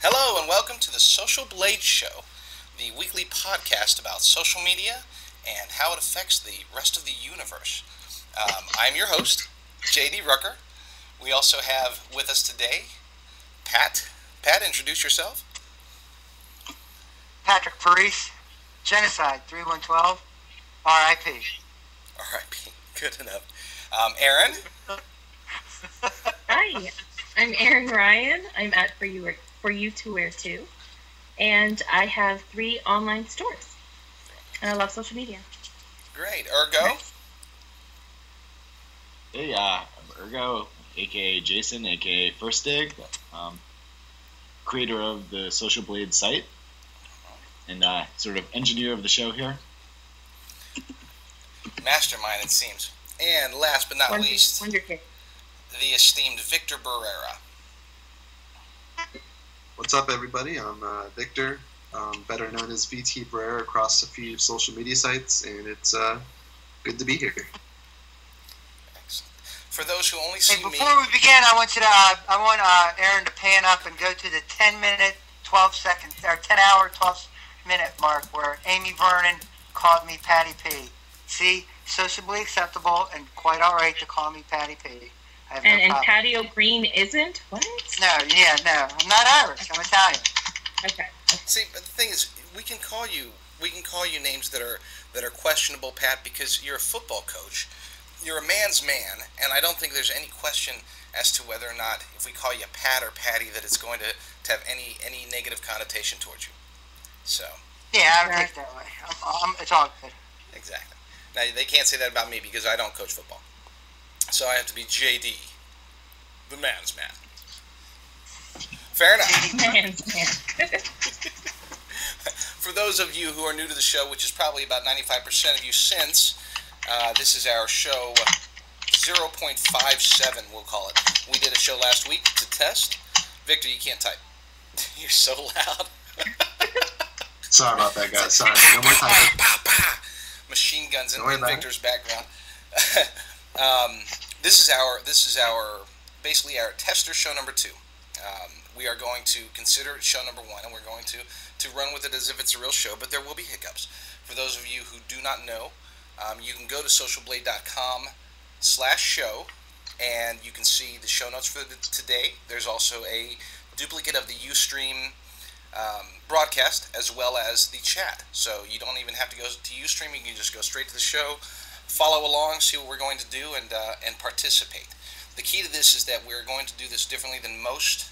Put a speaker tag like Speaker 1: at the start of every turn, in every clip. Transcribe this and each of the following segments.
Speaker 1: Hello and welcome to the Social Blade Show, the weekly podcast about social media and how it affects the rest of the universe. I'm your host, J.D. Rucker. We also have with us today Pat. Pat, introduce yourself.
Speaker 2: Patrick Parise, Genocide 3112, R.I.P.
Speaker 1: R.I.P. Good enough. Aaron.
Speaker 3: Hi, I'm Erin Ryan. I'm at For You to Wear Too, and I have 3 online stores, and I love social media.
Speaker 1: Great. Ergo.
Speaker 4: Hey, I'm Ergo, aka Jason, aka First Dig, creator of the Social Blade site, and sort of engineer of the show here.
Speaker 1: Mastermind, it seems. And last but not least,
Speaker 3: Wonderful.
Speaker 1: the esteemed Victor Barrera.
Speaker 5: What's up, everybody? I'm Victor, better known as VT Barrera across a few social media sites, and it's good to be here.
Speaker 1: Excellent. For those who only see me...
Speaker 2: Before we begin, I want Aaron to pan up and go to the 10-minute, 12-second, or 10-hour, 12-minute mark where Amy Vernon called me Patty P. See, sociably acceptable and quite all right to call me Patty P.
Speaker 3: And Patio Green isn't? What?
Speaker 2: No, I'm not Irish. I'm Italian.
Speaker 3: Okay.
Speaker 1: See, but the thing is, we can call you names that are questionable, Pat, because you're a football coach. You're a man's man, and I don't think there's any question as to whether or not, if we call you Pat or Patty, that it's going to have any negative connotation towards you. So.
Speaker 2: Yeah, I would take it that way. It's all good.
Speaker 1: Exactly. Now, they can't say that about me because I don't coach football. So I have to be JD, the man's man. Fair enough.
Speaker 3: Man's man.
Speaker 1: For those of you who are new to the show, which is probably about 95% of you since, this is our show 0.57, we'll call it. We did a show last week to test. Victor, you can't type. You're so loud.
Speaker 5: Sorry about that, guys. Sorry. No more time.
Speaker 1: Machine guns in Victor's background. This is our basically our tester show number 2. We are going to consider it show number 1, and we're going to run with it as if it's a real show, but there will be hiccups. For those of you who do not know, you can go to socialblade.com/show, and you can see the show notes for today. There's also a duplicate of the Ustream broadcast as well as the chat. So you don't even have to go to Ustream. You can just go straight to the show, follow along, see what we're going to do, and participate. The key to this is that we're going to do this differently than most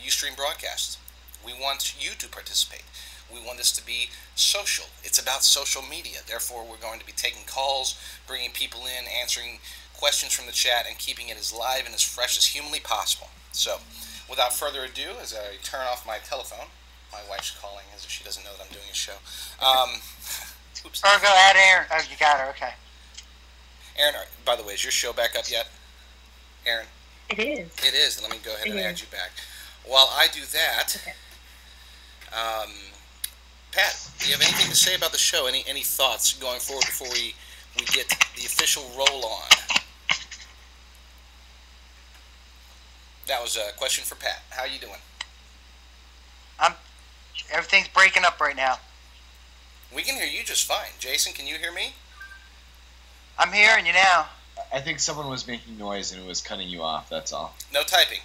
Speaker 1: Ustream broadcasts. We want you to participate. We want this to be social. It's about social media. Therefore, we're going to be taking calls, bringing people in, answering questions from the chat, and keeping it as live and as fresh as humanly possible. So, without further ado, as I turn off my telephone, my wife's calling as if she doesn't know that I'm doing a show. Oops.
Speaker 2: Or go ahead, Aaron. Oh, you got her. Okay.
Speaker 1: Aaron, by the way, is your show back up yet? Aaron?
Speaker 3: It is.
Speaker 1: It is. Let me go ahead and add you back. While I do that,
Speaker 3: Okay.
Speaker 1: Pat, do you have anything to say about the show? Any thoughts going forward before we get the official roll on? That was a question for Pat. How are you doing?
Speaker 2: Everything's breaking up right now.
Speaker 1: We can hear you just fine. Jason, can you hear me?
Speaker 2: I'm hearing you now.
Speaker 4: I think someone was making noise and it was cutting you off, that's all.
Speaker 1: No typing.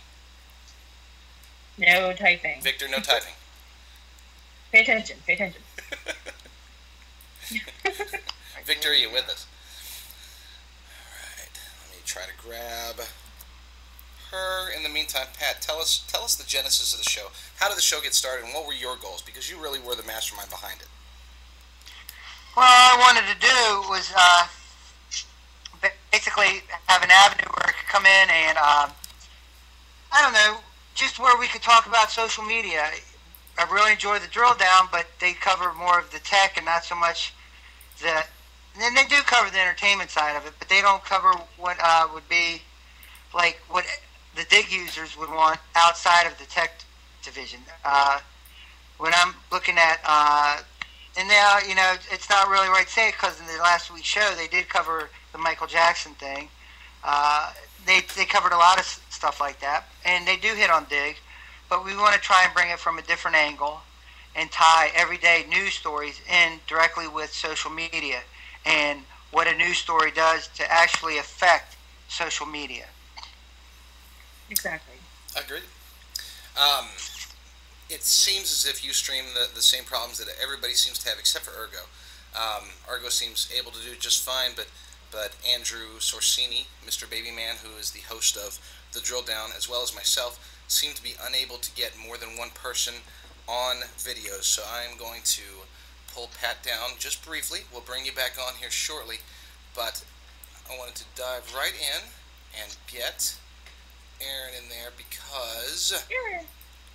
Speaker 3: No typing.
Speaker 1: Victor, no typing.
Speaker 3: Pay attention. Pay attention.
Speaker 1: Victor, are you with us? All right. Let me try to grab her. In the meantime, Pat, tell us the genesis of the show. How did the show get started, and what were your goals? Because you really were the mastermind behind it.
Speaker 2: Well, all I wanted to do was basically have an avenue where I could come in and, I don't know, just where we could talk about social media. I really enjoy the drill down, but they cover more of the tech and not so much the... And then they do cover the entertainment side of it, but they don't cover what would be like what the dig users would want outside of the tech division. When I'm looking at, and now, you know, it's not really right to say it because in the last week's show they did cover the Michael Jackson thing. They covered a lot of stuff like that, and they do hit on dig. but we want to try and bring it from a different angle and tie everyday news stories in directly with social media and what a news story does to actually affect social media.
Speaker 3: Exactly.
Speaker 1: Agreed. It seems as if Ustream the same problems that everybody seems to have, except for Ergo. Ergo seems able to do just fine, but Andrew Sorsini, Mr. Babyman, who is the host of The Drill Down, as well as myself, seem to be unable to get more than one person on videos. So I'm going to pull Pat down just briefly. We'll bring you back on here shortly, but I wanted to dive right in and get Aaron in there because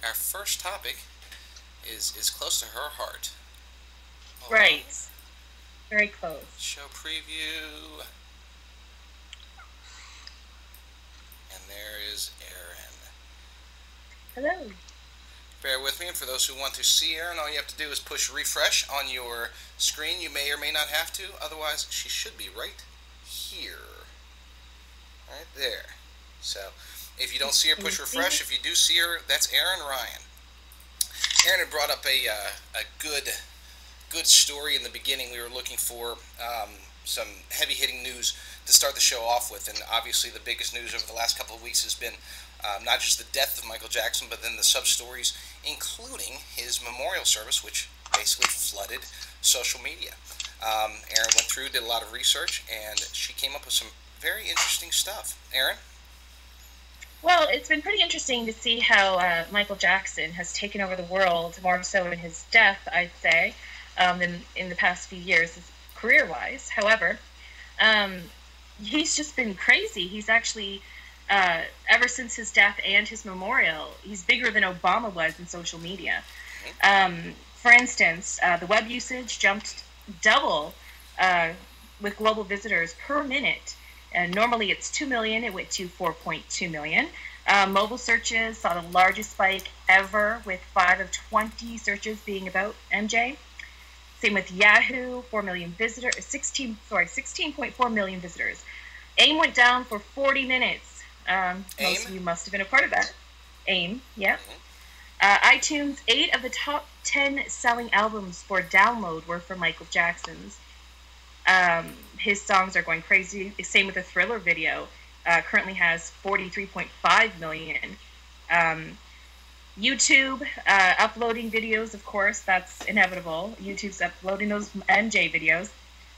Speaker 1: our first topic is close to her heart. Hold
Speaker 3: Right.
Speaker 1: on.
Speaker 3: Very close.
Speaker 1: Show preview. And there is Aaron.
Speaker 3: Hello.
Speaker 1: Bear with me, and for those who want to see Aaron, all you have to do is push refresh on your screen. You may or may not have to, otherwise she should be right here. Right there. So, if you don't see her, push refresh. If you do see her, that's Aaron Ryan. Aaron had brought up a good story in the beginning. We were looking for some heavy-hitting news to start the show off with, and obviously the biggest news over the last couple of weeks has been not just the death of Michael Jackson, but then the sub-stories, including his memorial service, which basically flooded social media. Aaron went through, did a lot of research, and she came up with some very interesting stuff. Aaron?
Speaker 3: Well, it's been pretty interesting to see how Michael Jackson has taken over the world, more so in his death, I'd say, than in the past few years, career-wise. However, he's just been crazy. He's actually, ever since his death and his memorial, he's bigger than Obama was in social media. For instance, the web usage jumped double with global visitors per minute. And normally it's 2 million, it went to 4.2 million. Mobile searches saw the largest spike ever, with 5 of 20 searches being about MJ. Same with Yahoo, 4 million visitors, 16.4 million visitors. AIM went down for 40 minutes. Most of you must have been a part of that. AIM, yeah. iTunes, 8 of the top 10 selling albums for download were from Michael Jackson's. His songs are going crazy. Same with the Thriller video. Currently has 43.5 million. YouTube, uploading videos, of course, that's inevitable. YouTube's uploading those MJ videos.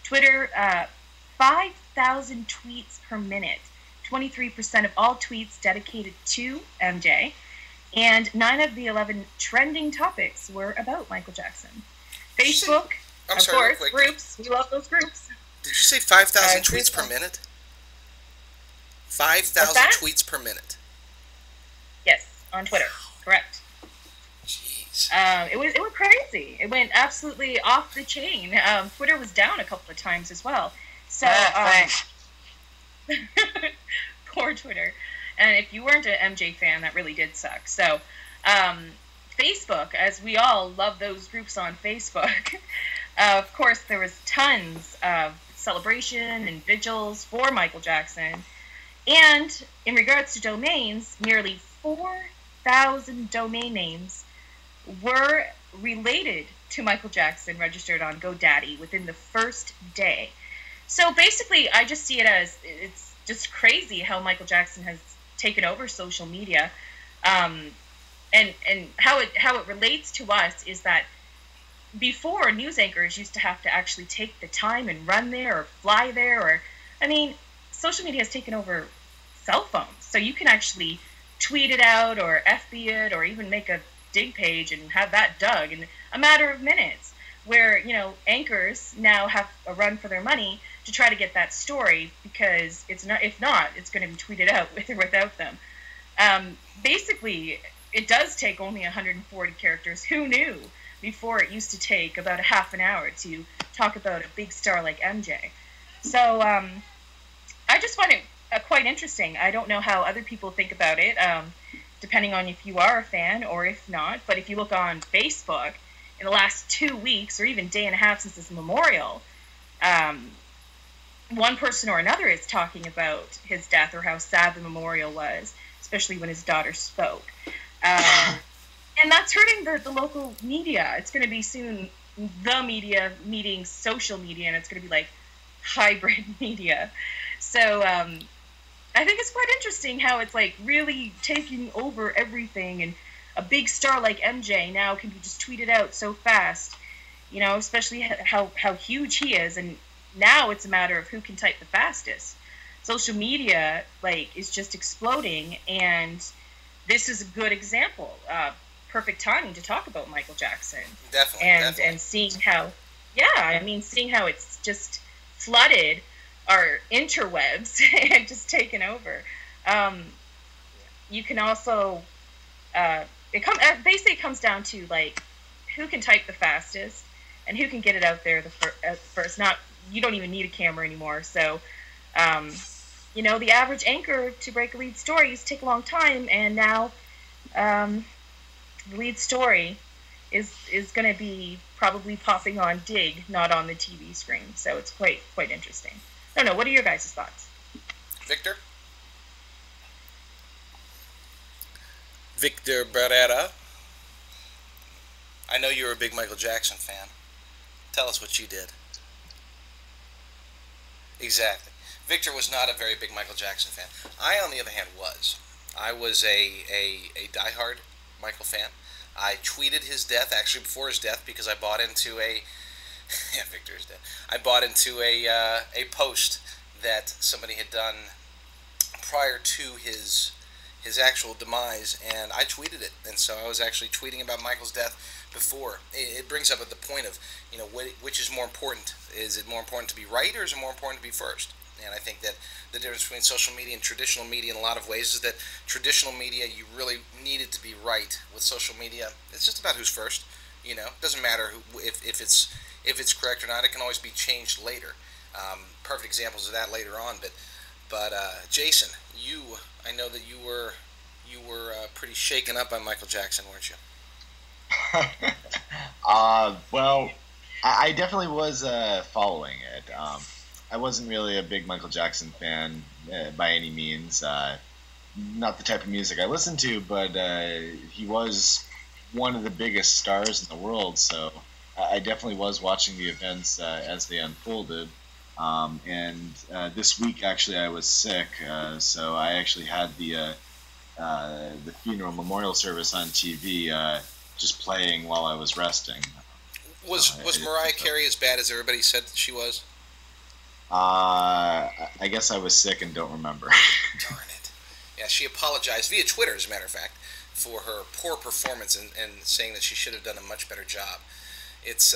Speaker 3: Twitter, 5,000 tweets per minute. 23% of all tweets dedicated to MJ. And 9 of the 11 trending topics were about Michael Jackson. Facebook, of course, groups. We love those groups.
Speaker 1: Did you say 5,000 tweets per minute? 5,000 tweets per minute.
Speaker 3: Yes, on Twitter. Correct.
Speaker 1: Jeez.
Speaker 3: It was crazy. It went absolutely off the chain. Twitter was down a couple of times as well. So
Speaker 2: thanks.
Speaker 3: poor Twitter. And if you weren't an MJ fan, that really did suck. So Facebook, as we all love those groups on Facebook. Of course, there was tons of celebration and vigils for Michael Jackson. And in regards to domains, nearly 4,000 domain names were related to Michael Jackson registered on GoDaddy within the first day. So basically, I just see it as it's just crazy how Michael Jackson has taken over social media. And how it relates to us is that before, news anchors used to have to actually take the time and run there or fly there, or, I mean, social media has taken over cell phones, so you can actually tweet it out or FB it or even make a dig page and have that dug in a matter of minutes, where, you know, anchors now have a run for their money to try to get that story, because it's not, if not, it's going to be tweeted out with or without them. Basically, it does take only 140 characters. Who knew? Before, it used to take about a half an hour to talk about a big star like MJ. So I just find it quite interesting. I don't know how other people think about it, depending on if you are a fan or if not. But if you look on Facebook, in the last 2 weeks or even day and a half since this memorial, one person or another is talking about his death or how sad the memorial was, especially when his daughter spoke. And that's hurting the local media. It's going to be soon the media meeting social media, and it's going to be like hybrid media. So I think it's quite interesting how it's like really taking over everything, and a big star like MJ now can be just tweeted out so fast, you know, especially how huge he is. And now it's a matter of who can type the fastest. Social media like is just exploding, and this is a good example. Perfect timing to talk about Michael Jackson.
Speaker 1: Definitely.
Speaker 3: And seeing how, seeing how it's just flooded our interwebs and just taken over. You can also, basically it comes down to like who can type the fastest and who can get it out there first. You don't even need a camera anymore. So, you know, the average anchor to break a lead stories take a long time, and now the lead story is going to be probably popping on Dig, not on the TV screen. So it's quite interesting. I don't know. What are your guys' thoughts?
Speaker 1: Victor Barrera. I know you're a big Michael Jackson fan. Tell us what you did. Exactly. Victor was not a very big Michael Jackson fan. I, on the other hand, was. I was a diehard Michael fan. I tweeted his death, actually before his death, because I bought into a Victor's dead. I bought into a post that somebody had done prior to his actual demise, and I tweeted it. And so I was actually tweeting about Michael's death before. It brings up at the point of, you know, which is more important? Is it more important to be right, or is it more important to be first? And I think that the difference between social media and traditional media in a lot of ways is that traditional media, you really needed to be right. With social media, it's just about who's first. You know, it doesn't matter if it's correct or not. It can always be changed later. Perfect examples of that later on. But Jason, I know that you were pretty shaken up by Michael Jackson, weren't you?
Speaker 4: Well, I definitely was following it. I wasn't really a big Michael Jackson fan by any means. Not the type of music I listened to, but he was one of the biggest stars in the world, so I definitely was watching the events as they unfolded. And this week, actually, I was sick, so I actually had the funeral memorial service on TV just playing while I was resting.
Speaker 1: Was Mariah Carey as bad as everybody said that she was?
Speaker 4: I guess I was sick and don't remember.
Speaker 1: Darn it. Yeah, she apologized via Twitter, as a matter of fact, for her poor performance and saying that she should have done a much better job. It's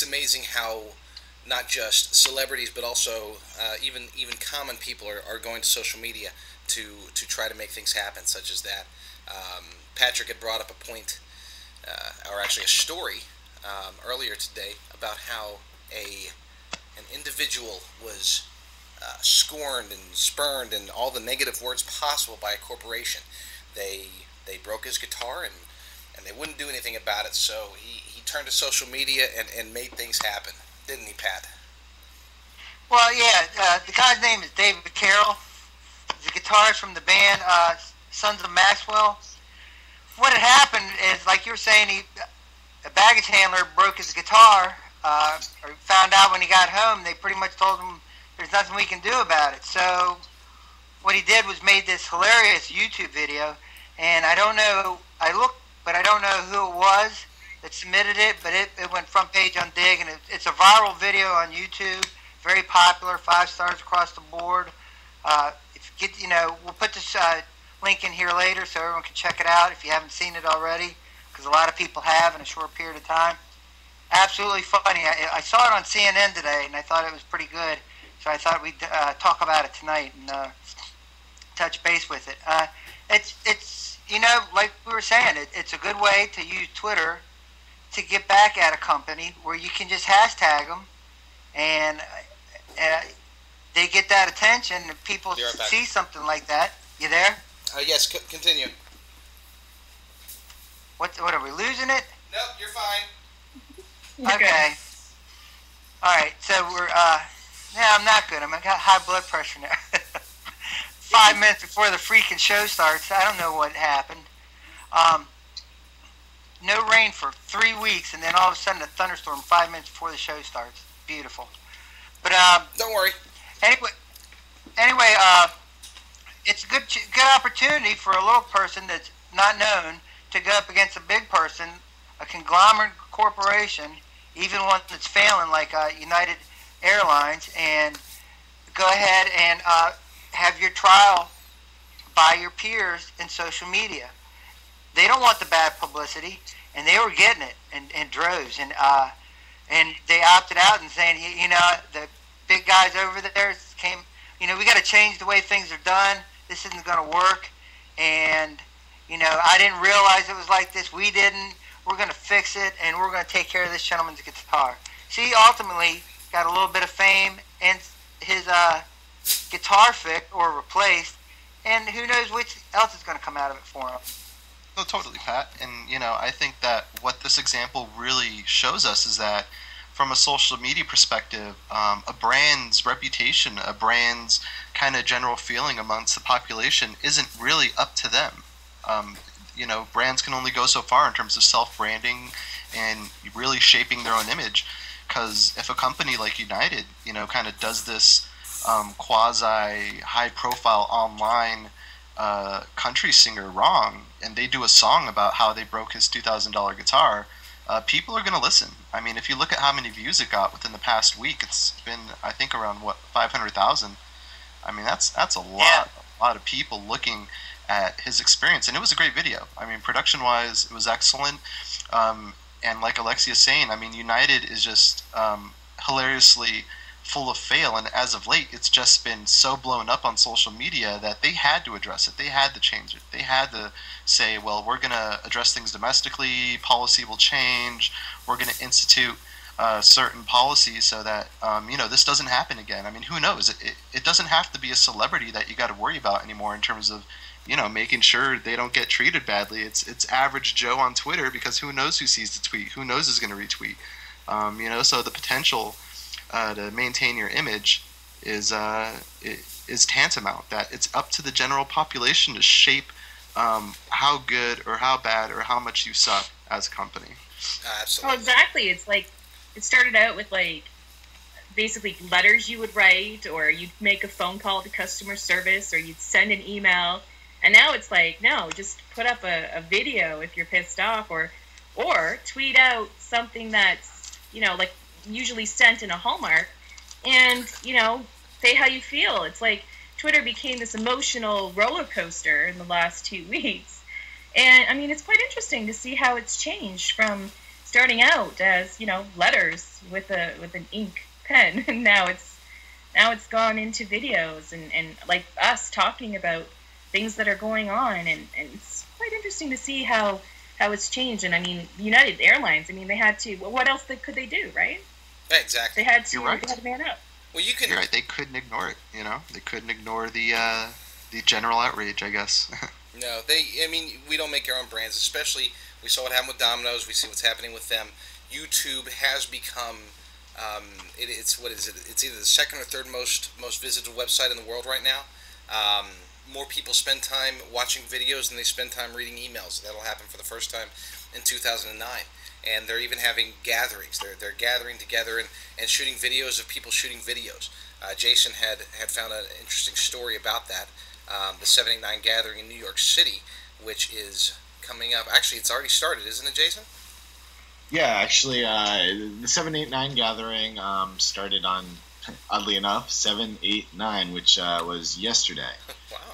Speaker 1: amazing how not just celebrities, but also even common people are going to social media to try to make things happen, such as that. Patrick had brought up a point, or actually a story, earlier today about how an individual was scorned and spurned and all the negative words possible by a corporation. They broke his guitar and they wouldn't do anything about it, so he turned to social media and made things happen, didn't he, Pat?
Speaker 2: Well, yeah, the guy's name is David Carroll. He's a guitarist from the band Sons of Maxwell. What had happened is, like you were saying, a baggage handler broke his guitar, or found out when he got home. They pretty much told him there's nothing we can do about it. So what he did was made this hilarious YouTube video, and I don't know, I looked, but I don't know who it was that submitted it, but it went front page on Dig, and it's a viral video on YouTube, very popular, 5 stars across the board. If you get, we'll put this link in here later so everyone can check it out if you haven't seen it already, because a lot of people have in a short period of time. Absolutely funny. I saw it on CNN today, and I thought it was pretty good, so I thought we'd talk about it tonight and touch base with it. It's like we were saying, it's a good way to use Twitter to get back at a company where you can just hashtag them, and they get that attention, and people see something like that. You there?
Speaker 1: Yes, continue.
Speaker 2: What are we losing it?
Speaker 1: Nope, you're fine.
Speaker 2: Okay. All right, so we're, I'm not good. I got high blood pressure now. 5 minutes before the freaking show starts. I don't know what happened. Um, no rain for 3 weeks, and then all of a sudden a thunderstorm 5 minutes before the show starts. Beautiful. But
Speaker 1: Don't worry.
Speaker 2: Anyway, it's a good opportunity for a little person that's not known to go up against a big person, a conglomerate corporation, even one that's failing like United Airlines, and go ahead and have your trial by your peers in social media. They don't want the bad publicity, and they were getting it in droves, and they opted out and saying, the big guys over there came, we got to change the way things are done. This isn't going to work, and I didn't realize it was like this. We didn't. We're going to fix it, and we're going to take care of this gentleman's guitar. See, ultimately got a little bit of fame, and his guitar fixed or replaced, and who knows which else is going to come out of it for him.
Speaker 6: No, totally, Pat. And, I think that what this example really shows us is that from a social media perspective, a brand's reputation, a brand's kind of general feeling amongst the population isn't really up to them. Brands can only go so far in terms of self-branding and really shaping their own image. Because if a company like United, kind of does this quasi-high-profile online country singer wrong, and they do a song about how they broke his $2,000 guitar, people are going to listen. I mean, if you look at how many views it got within the past week, it's been, I think, around 500,000. I mean, that's a lot of people looking at his experience, and it was a great video. I mean, production-wise, it was excellent. And like Alexia's saying, I mean, United is just hilariously full of fail, and as of late, it's just been so blown up on social media that they had to address it. They had to change it. They had to say, well, we're going to address things domestically, policy will change, we're going to institute certain policies so that, this doesn't happen again. I mean, who knows? It doesn't have to be a celebrity that you got to worry about anymore in terms of, making sure they don't get treated badly. It's average Joe on Twitter, because who knows who sees the tweet, who knows who's going to retweet. So the potential to maintain your image is tantamount. That it's up to the general population to shape how good or how bad or how much you suck as a company.
Speaker 1: Absolutely.
Speaker 3: Well, exactly. It's like it started out with basically letters you would write, or you'd make a phone call to customer service, or you'd send an email. And now it's like, no, just put up a video if you're pissed off, or tweet out something that's, usually sent in a Hallmark, and, say how you feel. It's like Twitter became this emotional roller coaster in the last 2 weeks. And, I mean, it's quite interesting to see how it's changed from starting out as, letters with an ink pen, and now it's gone into videos and like us talking about things that are going on, and it's quite interesting to see how it's changed. And I mean, United Airlines, I mean, they had to, what else could they do, right?
Speaker 1: Yeah, exactly.
Speaker 3: They had to,
Speaker 6: You're right.
Speaker 3: They had to man up.
Speaker 1: Well, you can.
Speaker 6: You're right. They couldn't ignore it. They couldn't ignore the general outrage, I guess.
Speaker 1: No, we don't make our own brands. Especially, we saw what happened with Domino's. We see what's happening with them. YouTube has become, it's what is it? It's either the second or third most visited website in the world right now. More people spend time watching videos than they spend time reading emails. That'll happen for the first time in 2009. And they're even having gatherings. They're gathering together and shooting videos of people shooting videos. Jason had found an interesting story about that. The 789 gathering in New York City, which is coming up. Actually, it's already started, isn't it, Jason?
Speaker 4: Yeah, actually, the 789 gathering started on, oddly enough, 789, which was yesterday.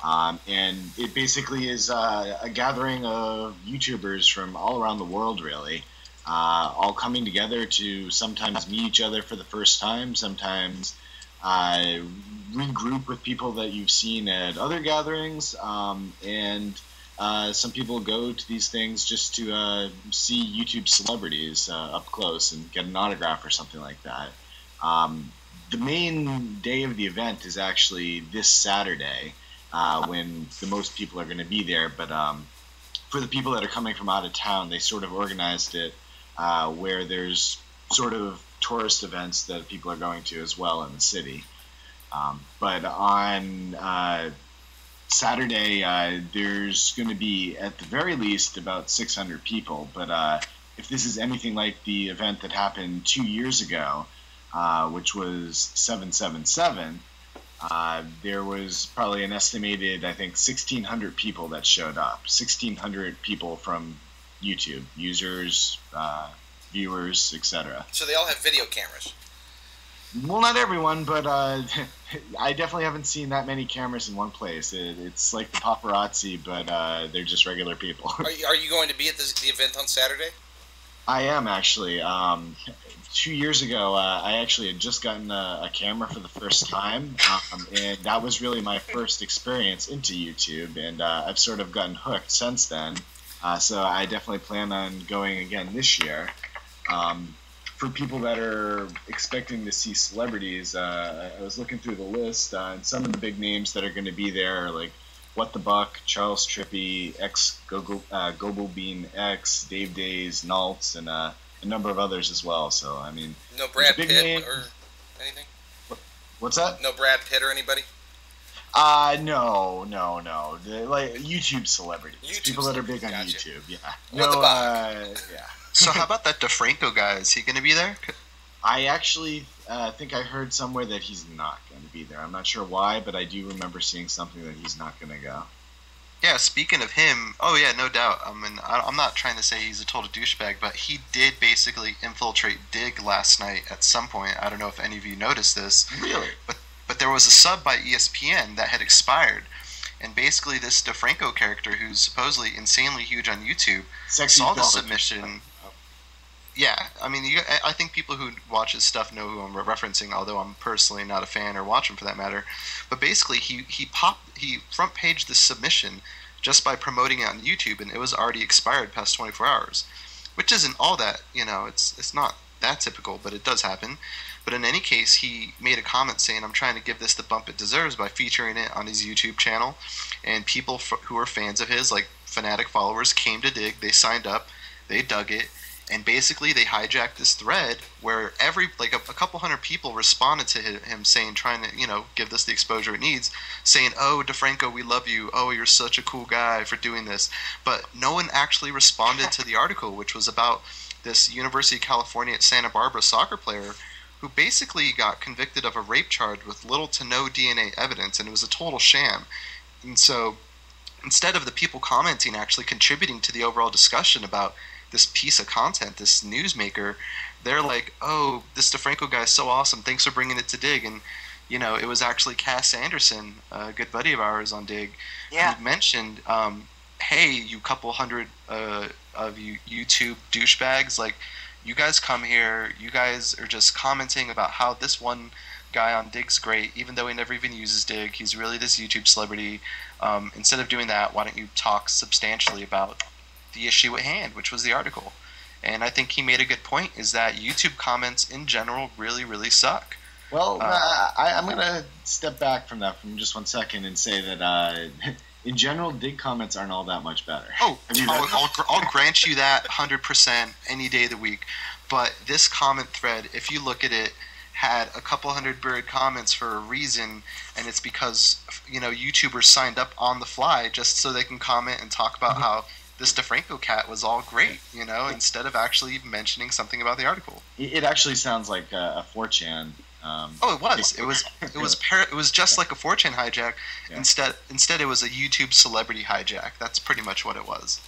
Speaker 1: Wow.
Speaker 4: And it basically is a gathering of YouTubers from all around the world, really, all coming together to sometimes meet each other for the first time, sometimes regroup with people that you've seen at other gatherings, and some people go to these things just to see YouTube celebrities up close and get an autograph or something like that. The main day of the event is actually this Saturday, when the most people are going to be there, but for the people that are coming from out of town, they sort of organized it where there's sort of tourist events that people are going to as well in the city. But on Saturday, there's going to be, at the very least, about 600 people. But if this is anything like the event that happened 2 years ago, which was 777, there was probably an estimated, I think, 1,600 people that showed up. 1,600 people from YouTube, users, viewers, etc.
Speaker 1: So they all have video cameras.
Speaker 4: Well, not everyone, but I definitely haven't seen that many cameras in one place. It's like the paparazzi, but they're just regular people.
Speaker 1: Are you going to be at the event on Saturday?
Speaker 4: I am, actually. 2 years ago, I actually had just gotten a camera for the first time, and that was really my first experience into YouTube, and I've sort of gotten hooked since then. So I definitely plan on going again this year. For people that are expecting to see celebrities, I was looking through the list, and some of the big names that are going to be there are like What the Buck, Charles Trippy, Gobo X, Dave Days, Naltz, and a number of others as well. So, I mean...
Speaker 1: No Brad Pitt or anything?
Speaker 4: What's that?
Speaker 1: No Brad Pitt or anybody?
Speaker 4: No. Like YouTube celebrities. People that are big on YouTube, yeah.
Speaker 1: What the Buck?
Speaker 4: Yeah.
Speaker 6: So how about that DeFranco guy? Is he going to be there?
Speaker 4: I actually think I heard somewhere that he's not going to be there. I'm not sure why, but I do remember seeing something that he's not going to go.
Speaker 6: Yeah, speaking of him, oh yeah, no doubt. I mean, I'm not trying to say he's a total douchebag, but he did basically infiltrate Dig last night at some point. I don't know if any of you noticed this.
Speaker 4: Really?
Speaker 6: But there was a sub by ESPN that had expired. And basically this DeFranco character, who's supposedly insanely huge on YouTube, saw the submission. Yeah, I mean, I think people who watch his stuff know who I'm referencing, although I'm personally not a fan or watch him for that matter. But basically, he front paged the submission just by promoting it on YouTube, and it was already expired past 24 hours, which isn't all that, it's not that typical, but it does happen. But in any case, he made a comment saying, I'm trying to give this the bump it deserves by featuring it on his YouTube channel, and people who are fans of his, like fanatic followers, came to Dig, they signed up, they dug it, and basically they hijacked this thread where a couple hundred people responded to him saying, trying to, give this the exposure it needs, saying, oh, DeFranco, we love you. Oh, you're such a cool guy for doing this. But no one actually responded to the article, which was about this University of California at Santa Barbara soccer player who basically got convicted of a rape charge with little to no DNA evidence, and it was a total sham. And so instead of the people commenting actually contributing to the overall discussion about this piece of content, this newsmaker, they're like, oh, this DeFranco guy is so awesome, thanks for bringing it to Dig. And it was actually Cass Anderson, a good buddy of ours on Dig, who mentioned, hey, you couple hundred of you YouTube douchebags, like, you guys come here, you guys are just commenting about how this one guy on Dig's great, even though he never even uses Dig, he's really this YouTube celebrity. Instead of doing that, why don't you talk substantially about the issue at hand, which was the article. And I think he made a good point, is that YouTube comments in general really, really suck.
Speaker 4: Well, I'm going to step back from that for just 1 second and say that in general, Dig comments aren't all that much better.
Speaker 6: Oh, I'll grant you that 100% any day of the week. But this comment thread, if you look at it, had a couple hundred buried comments for a reason, and it's because YouTubers signed up on the fly just so they can comment and talk about how this DeFranco cat was all great, instead of actually mentioning something about the article.
Speaker 4: It actually sounds like a 4chan.
Speaker 6: It was. It was just like a 4chan hijack. Yeah. Instead, it was a YouTube celebrity hijack. That's pretty much what it was.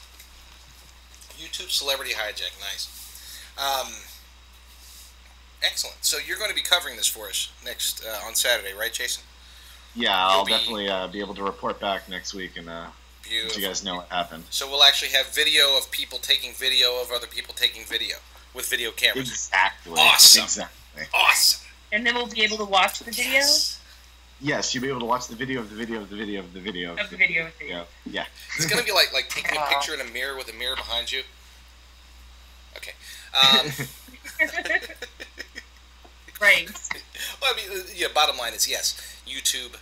Speaker 1: YouTube celebrity hijack, nice. Excellent. So you're going to be covering this for us next on Saturday, right, Jason?
Speaker 4: Yeah, I'll definitely be able to report back next week and let you guys know what happened.
Speaker 1: So we'll actually have video of people taking video of other people taking video with video cameras.
Speaker 4: Exactly.
Speaker 1: Awesome.
Speaker 4: Exactly.
Speaker 1: Awesome.
Speaker 3: And then we'll be able to watch the video?
Speaker 4: Yes, you'll be able to watch the video of the video of the video of the video
Speaker 3: of the video of the video.
Speaker 4: Yeah.
Speaker 1: It's going to be like taking a picture in a mirror with a mirror behind you. Okay.
Speaker 3: Right.
Speaker 1: Well, I mean, bottom line is yes, YouTube.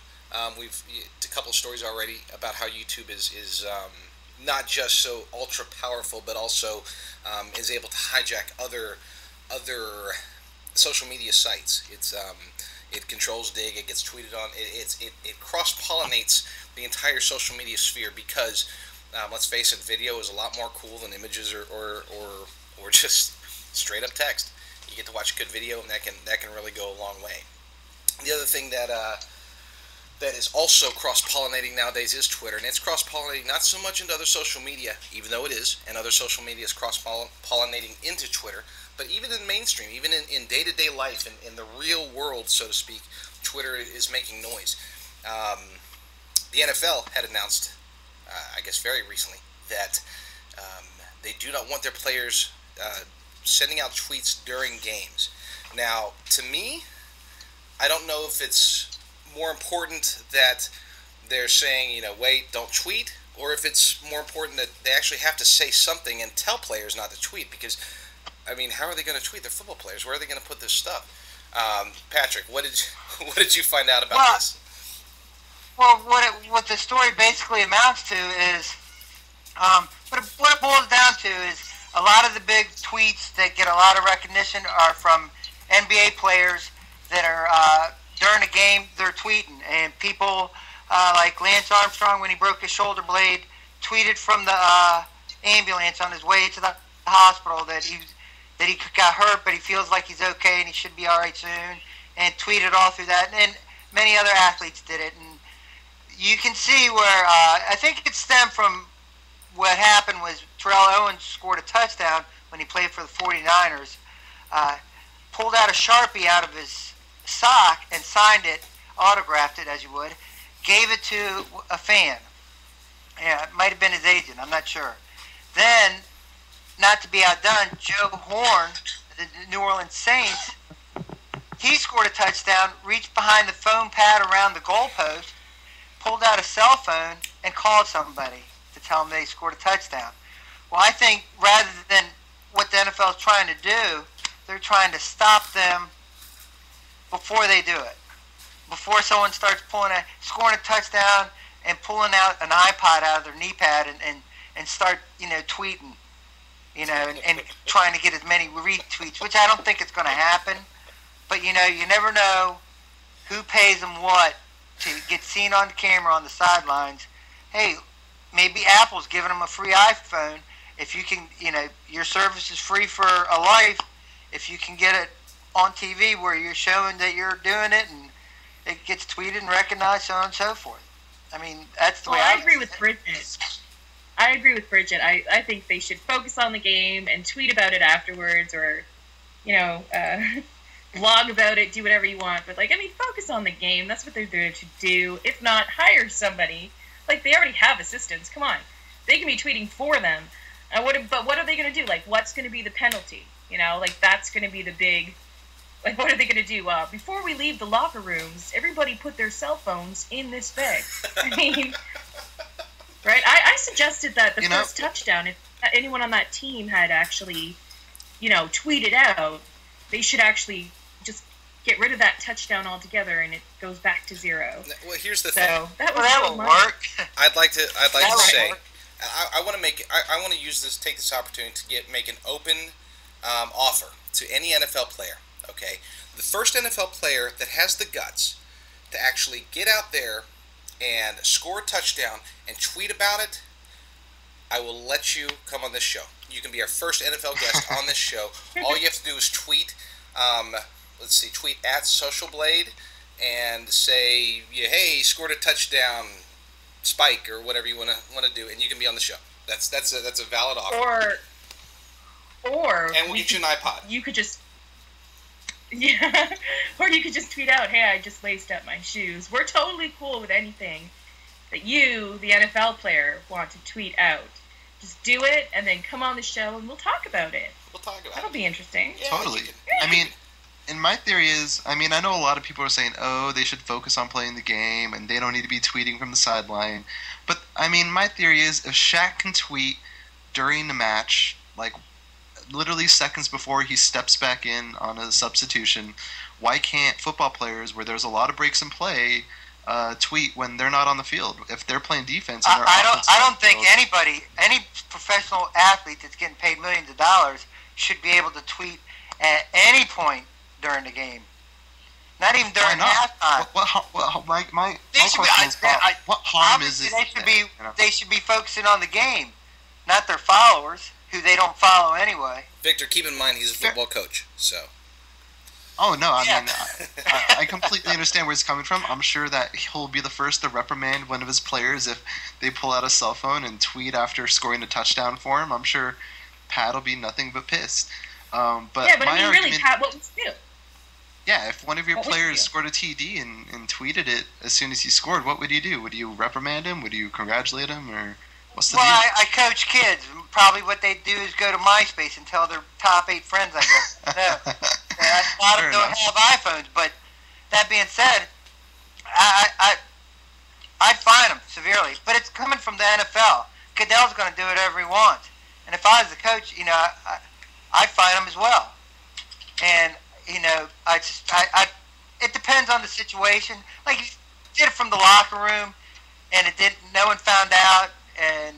Speaker 1: We've a couple of stories already about how YouTube is not just so ultra powerful, but also is able to hijack other social media sites. It controls Dig. It gets tweeted on. It cross pollinates the entire social media sphere because, let's face it, video is a lot more cool than images or just straight up text. You get to watch a good video, and that can really go a long way. The other thing that is also cross-pollinating nowadays is Twitter, and it's cross-pollinating not so much into other social media, even though it is, and other social media is cross-pollinating into Twitter, but even in mainstream, even in day-to-day life, in the real world, so to speak, Twitter is making noise. The NFL had announced, I guess very recently, that they do not want their players sending out tweets during games. Now, to me, I don't know if it's more important that they're saying, wait, don't tweet, or if it's more important that they actually have to say something and tell players not to tweet, because, I mean, how are they going to tweet? They're football players. Where are they going to put this stuff? Patrick, what did you find out about this?
Speaker 2: Well, what the story basically amounts to is, what it boils down to is a lot of the big tweets that get a lot of recognition are from NBA players that are during a game they're tweeting, and people like Lance Armstrong, when he broke his shoulder blade, tweeted from the ambulance on his way to the hospital that he got hurt, but he feels like he's okay and he should be all right soon, and tweeted all through that. And many other athletes did it, and you can see where I think it stemmed from what happened was Terrell Owens scored a touchdown when he played for the 49ers, pulled out a Sharpie out of his sock and signed it, autographed it as you would, gave it to a fan. Yeah, it might have been his agent, I'm not sure. Then, not to be outdone, Joe Horn, the New Orleans Saints, he scored a touchdown, reached behind the foam pad around the goalpost, pulled out a cell phone, and called somebody to tell them they scored a touchdown. Well, I think rather than what the NFL is trying to do, they're trying to stop them before they do it. Before someone starts scoring a touchdown and pulling out an iPod out of their knee pad and start, tweeting, and trying to get as many retweets, which I don't think is going to happen. But, you never know who pays them what to get seen on camera on the sidelines. Hey, maybe Apple's giving them a free iPhone. If you can, your service is free for a life. If you can get it on TV where you're showing that you're doing it and it gets tweeted and recognized, so on and so forth. I mean, that's the way I
Speaker 3: agree with Bridget. I agree with Bridget. I think they should focus on the game and tweet about it afterwards, or, blog about it, do whatever you want. But, focus on the game. That's what they're there to do. If not, hire somebody. They already have assistants. Come on. They can be tweeting for them. But what are they going to do? What's going to be the penalty? That's going to be the big... what are they going to do? Before we leave the locker rooms, everybody put their cell phones in this bag. I mean, right? I suggested that the first touchdown, if anyone on that team had actually, tweeted out, they should actually just get rid of that touchdown altogether, and it goes back to 0.
Speaker 1: Well, here's the thing.
Speaker 2: That would work.
Speaker 1: I'd like to say, I want to take this opportunity to make an open offer to any NFL player. Okay, the first NFL player that has the guts to actually get out there and score a touchdown and tweet about it, I will let you come on this show. You can be our first NFL guest on this show. All you have to do is tweet. Tweet at Social Blade and say, hey, he scored a touchdown, Spike, or whatever you want to do, and you can be on the show. That's a valid offer. And we'll get you an iPod.
Speaker 3: You could just. Yeah, or you could just tweet out, hey, I just laced up my shoes. We're totally cool with anything that you, the NFL player, want to tweet out. Just do it, and then come on the show, and we'll talk about it. That'll be interesting.
Speaker 1: Yeah,
Speaker 6: totally. I mean, and my theory is, I know a lot of people are saying, they should focus on playing the game, and they don't need to be tweeting from the sideline. But, my theory is, if Shaq can tweet during the match, literally seconds before he steps back in on a substitution, why can't football players, where there's a lot of breaks in play, tweet when they're not on the field? If they're playing defense, and
Speaker 2: I don't think any professional athlete that's getting paid millions of dollars should be able to tweet at any point during the game. Not even
Speaker 6: Why
Speaker 2: during
Speaker 6: not?
Speaker 2: halftime.
Speaker 6: My
Speaker 2: They should be-
Speaker 6: question is, what harm is
Speaker 2: Obviously,
Speaker 6: it?
Speaker 2: they should
Speaker 6: that,
Speaker 2: be.
Speaker 6: you know?
Speaker 2: They should be focusing on the game, not their followers, who they don't follow anyway.
Speaker 1: Victor, keep in mind he's a football coach, so.
Speaker 6: Oh no, I
Speaker 2: Yeah.
Speaker 6: mean, I completely understand where he's coming from. I'm sure that he'll be the first to reprimand one of his players if they pull out a cell phone and tweet after scoring a touchdown for him. I'm sure Pat will be nothing but pissed. But
Speaker 3: yeah, but
Speaker 6: my
Speaker 3: I mean,
Speaker 6: argument,
Speaker 3: really, Pat, what would you do?
Speaker 6: yeah, if one of your
Speaker 3: What would you
Speaker 6: players
Speaker 3: do?
Speaker 6: scored a TD and tweeted it as soon as he scored, what would you do? Would you reprimand him? Would you congratulate him? Or what's the
Speaker 2: Well,
Speaker 6: deal?
Speaker 2: I coach kids. Probably what they do is go to MySpace and tell their top 8 friends, I guess. No. A lot of
Speaker 6: Fair
Speaker 2: them don't
Speaker 6: enough.
Speaker 2: have iPhones, but that being said, I'd fine them severely. But it's coming from the NFL. Goodell's going to do whatever he wants. And if I was the coach, I'd fine him as well. And, it depends on the situation. Like, he did it from the locker room, and no one found out, and,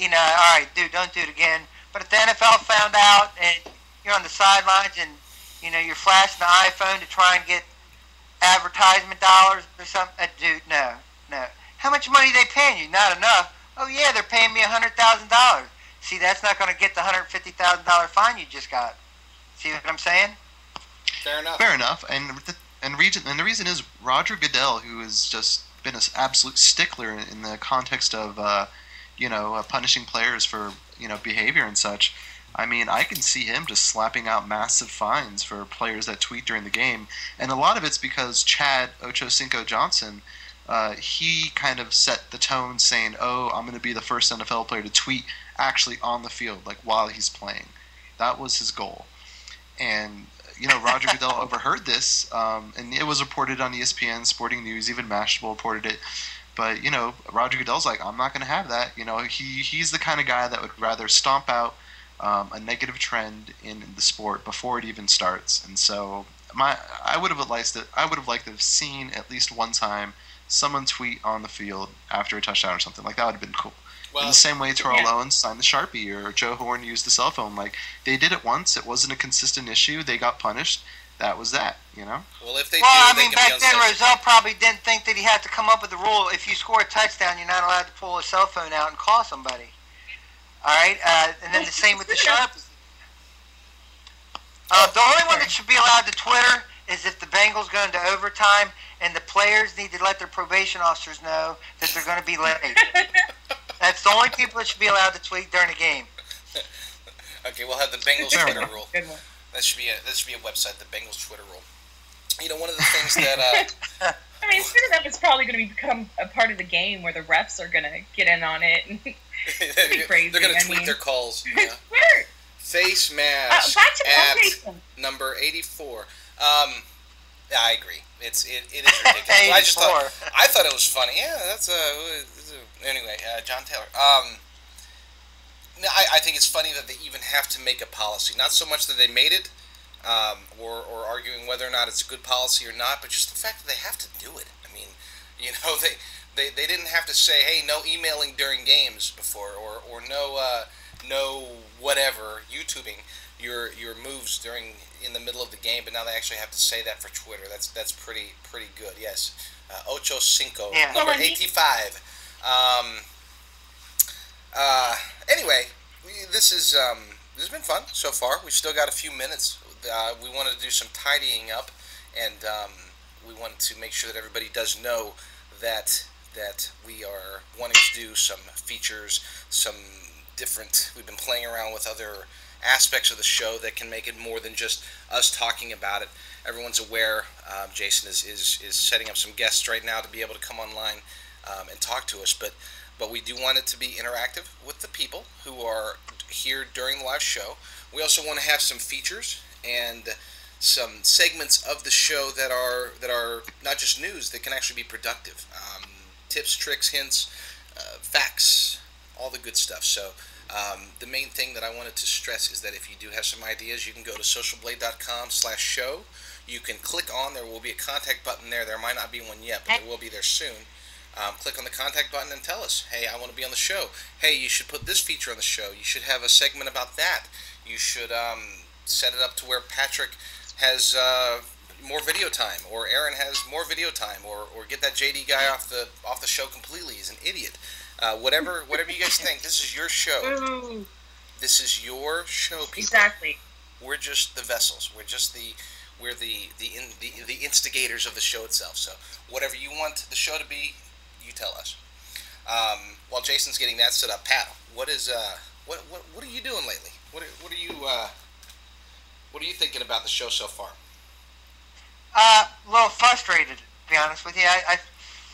Speaker 2: all right, dude, don't do it again. But if the NFL found out, and you're on the sidelines, and, you're flashing the iPhone to try and get advertisement dollars or something, dude, no. How much money are they paying you? Not enough. Oh, yeah, they're paying me $100,000. See, that's not going to get the $150,000 fine you just got. See what I'm saying?
Speaker 1: Fair enough.
Speaker 6: Fair enough, and the reason is Roger Goodell, who has just been an absolute stickler in the context of punishing players for behavior and such. I mean, I can see him just slapping out massive fines for players that tweet during the game, and a lot of it's because Chad Ochocinco Johnson, he kind of set the tone, saying, "Oh, I'm going to be the first NFL player to tweet actually on the field, like while he's playing." That was his goal, and Roger Goodell overheard this, and it was reported on ESPN, Sporting News, even Mashable reported it. But Roger Goodell's like, I'm not going to have that. He's the kind of guy that would rather stomp out a negative trend in the sport before it even starts. And so I would have liked to have seen at least one time someone tweet on the field after a touchdown or something. Like, that would have been cool. In the same way Terrell Owens signed the Sharpie, or Joe Horn used the cell phone. Like, they did it once. It wasn't a consistent issue. They got punished. That was that,
Speaker 1: Well, if they
Speaker 2: back then, Rozelle probably didn't think that he had to come up with the rule. If you score a touchdown, you're not allowed to pull a cell phone out and call somebody. All right? And then the same with the Sharpies. The only one that should be allowed to Twitter is if the Bengals go into overtime and the players need to let their probation officers know that they're going to be late. That's the only people that should be allowed to tweet during a game.
Speaker 1: Okay, we'll have the Bengals
Speaker 6: Fair
Speaker 1: Twitter
Speaker 6: enough.
Speaker 1: rule.
Speaker 3: Good one.
Speaker 1: That should be a website, the Bengals Twitter rule. One of the things that
Speaker 3: I mean, soon enough, it's probably going to become a part of the game where the refs are going to get in on it. And pretty crazy.
Speaker 1: they're going
Speaker 3: I
Speaker 1: to tweet
Speaker 3: mean.
Speaker 1: their calls.
Speaker 3: It's weird.
Speaker 1: Face mask
Speaker 3: Back to
Speaker 1: at
Speaker 3: Jason.
Speaker 1: number 84. Yeah, I agree. It is ridiculous. I thought it was funny. Yeah, that's anyway. John Taylor. No, I think it's funny that they even have to make a policy. Not so much that they made it, or arguing whether or not it's a good policy or not, but just the fact that they have to do it. I mean, they didn't have to say, hey, no emailing during games before, or no whatever YouTubing your moves in the middle of the game, but now they actually have to say that for Twitter. That's pretty good. Yes, Ocho Cinco, number 85. Anyway, this has been fun so far. We've still got a few minutes. We wanted to do some tidying up, and we wanted to make sure that everybody does know that we are wanting to do some features, some different. We've been playing around with other aspects of the show that can make it more than just us talking about it. Everyone's aware. Jason is setting up some guests right now to be able to come online and talk to us, but we do want it to be interactive with the people who are here during the live show. We also want to have some features and some segments of the show that are not just news, that can actually be productive. Tips, tricks, hints, facts, all the good stuff. So the main thing that I wanted to stress is that if you do have some ideas, you can go to socialblade.com/show. You can click on, there will be a contact button there. There might not be one yet, but there will be there soon. Click on the contact button and tell us, hey, I want to be on the show. Hey, you should put this feature on the show. You should have a segment about that. You should set it up to where Patrick has more video time, or Aaron has more video time, or get that JD guy off the show completely. He's an idiot. Whatever you guys think. This is your show.
Speaker 3: Ooh.
Speaker 1: This is your show, people.
Speaker 3: Exactly.
Speaker 1: We're just the vessels. We're just the instigators of the show itself. So whatever you want the show to be, you tell us. While Jason's getting that set up, Pat, what are you doing lately? What are you thinking about the show so far?
Speaker 2: A little frustrated, to be honest with you.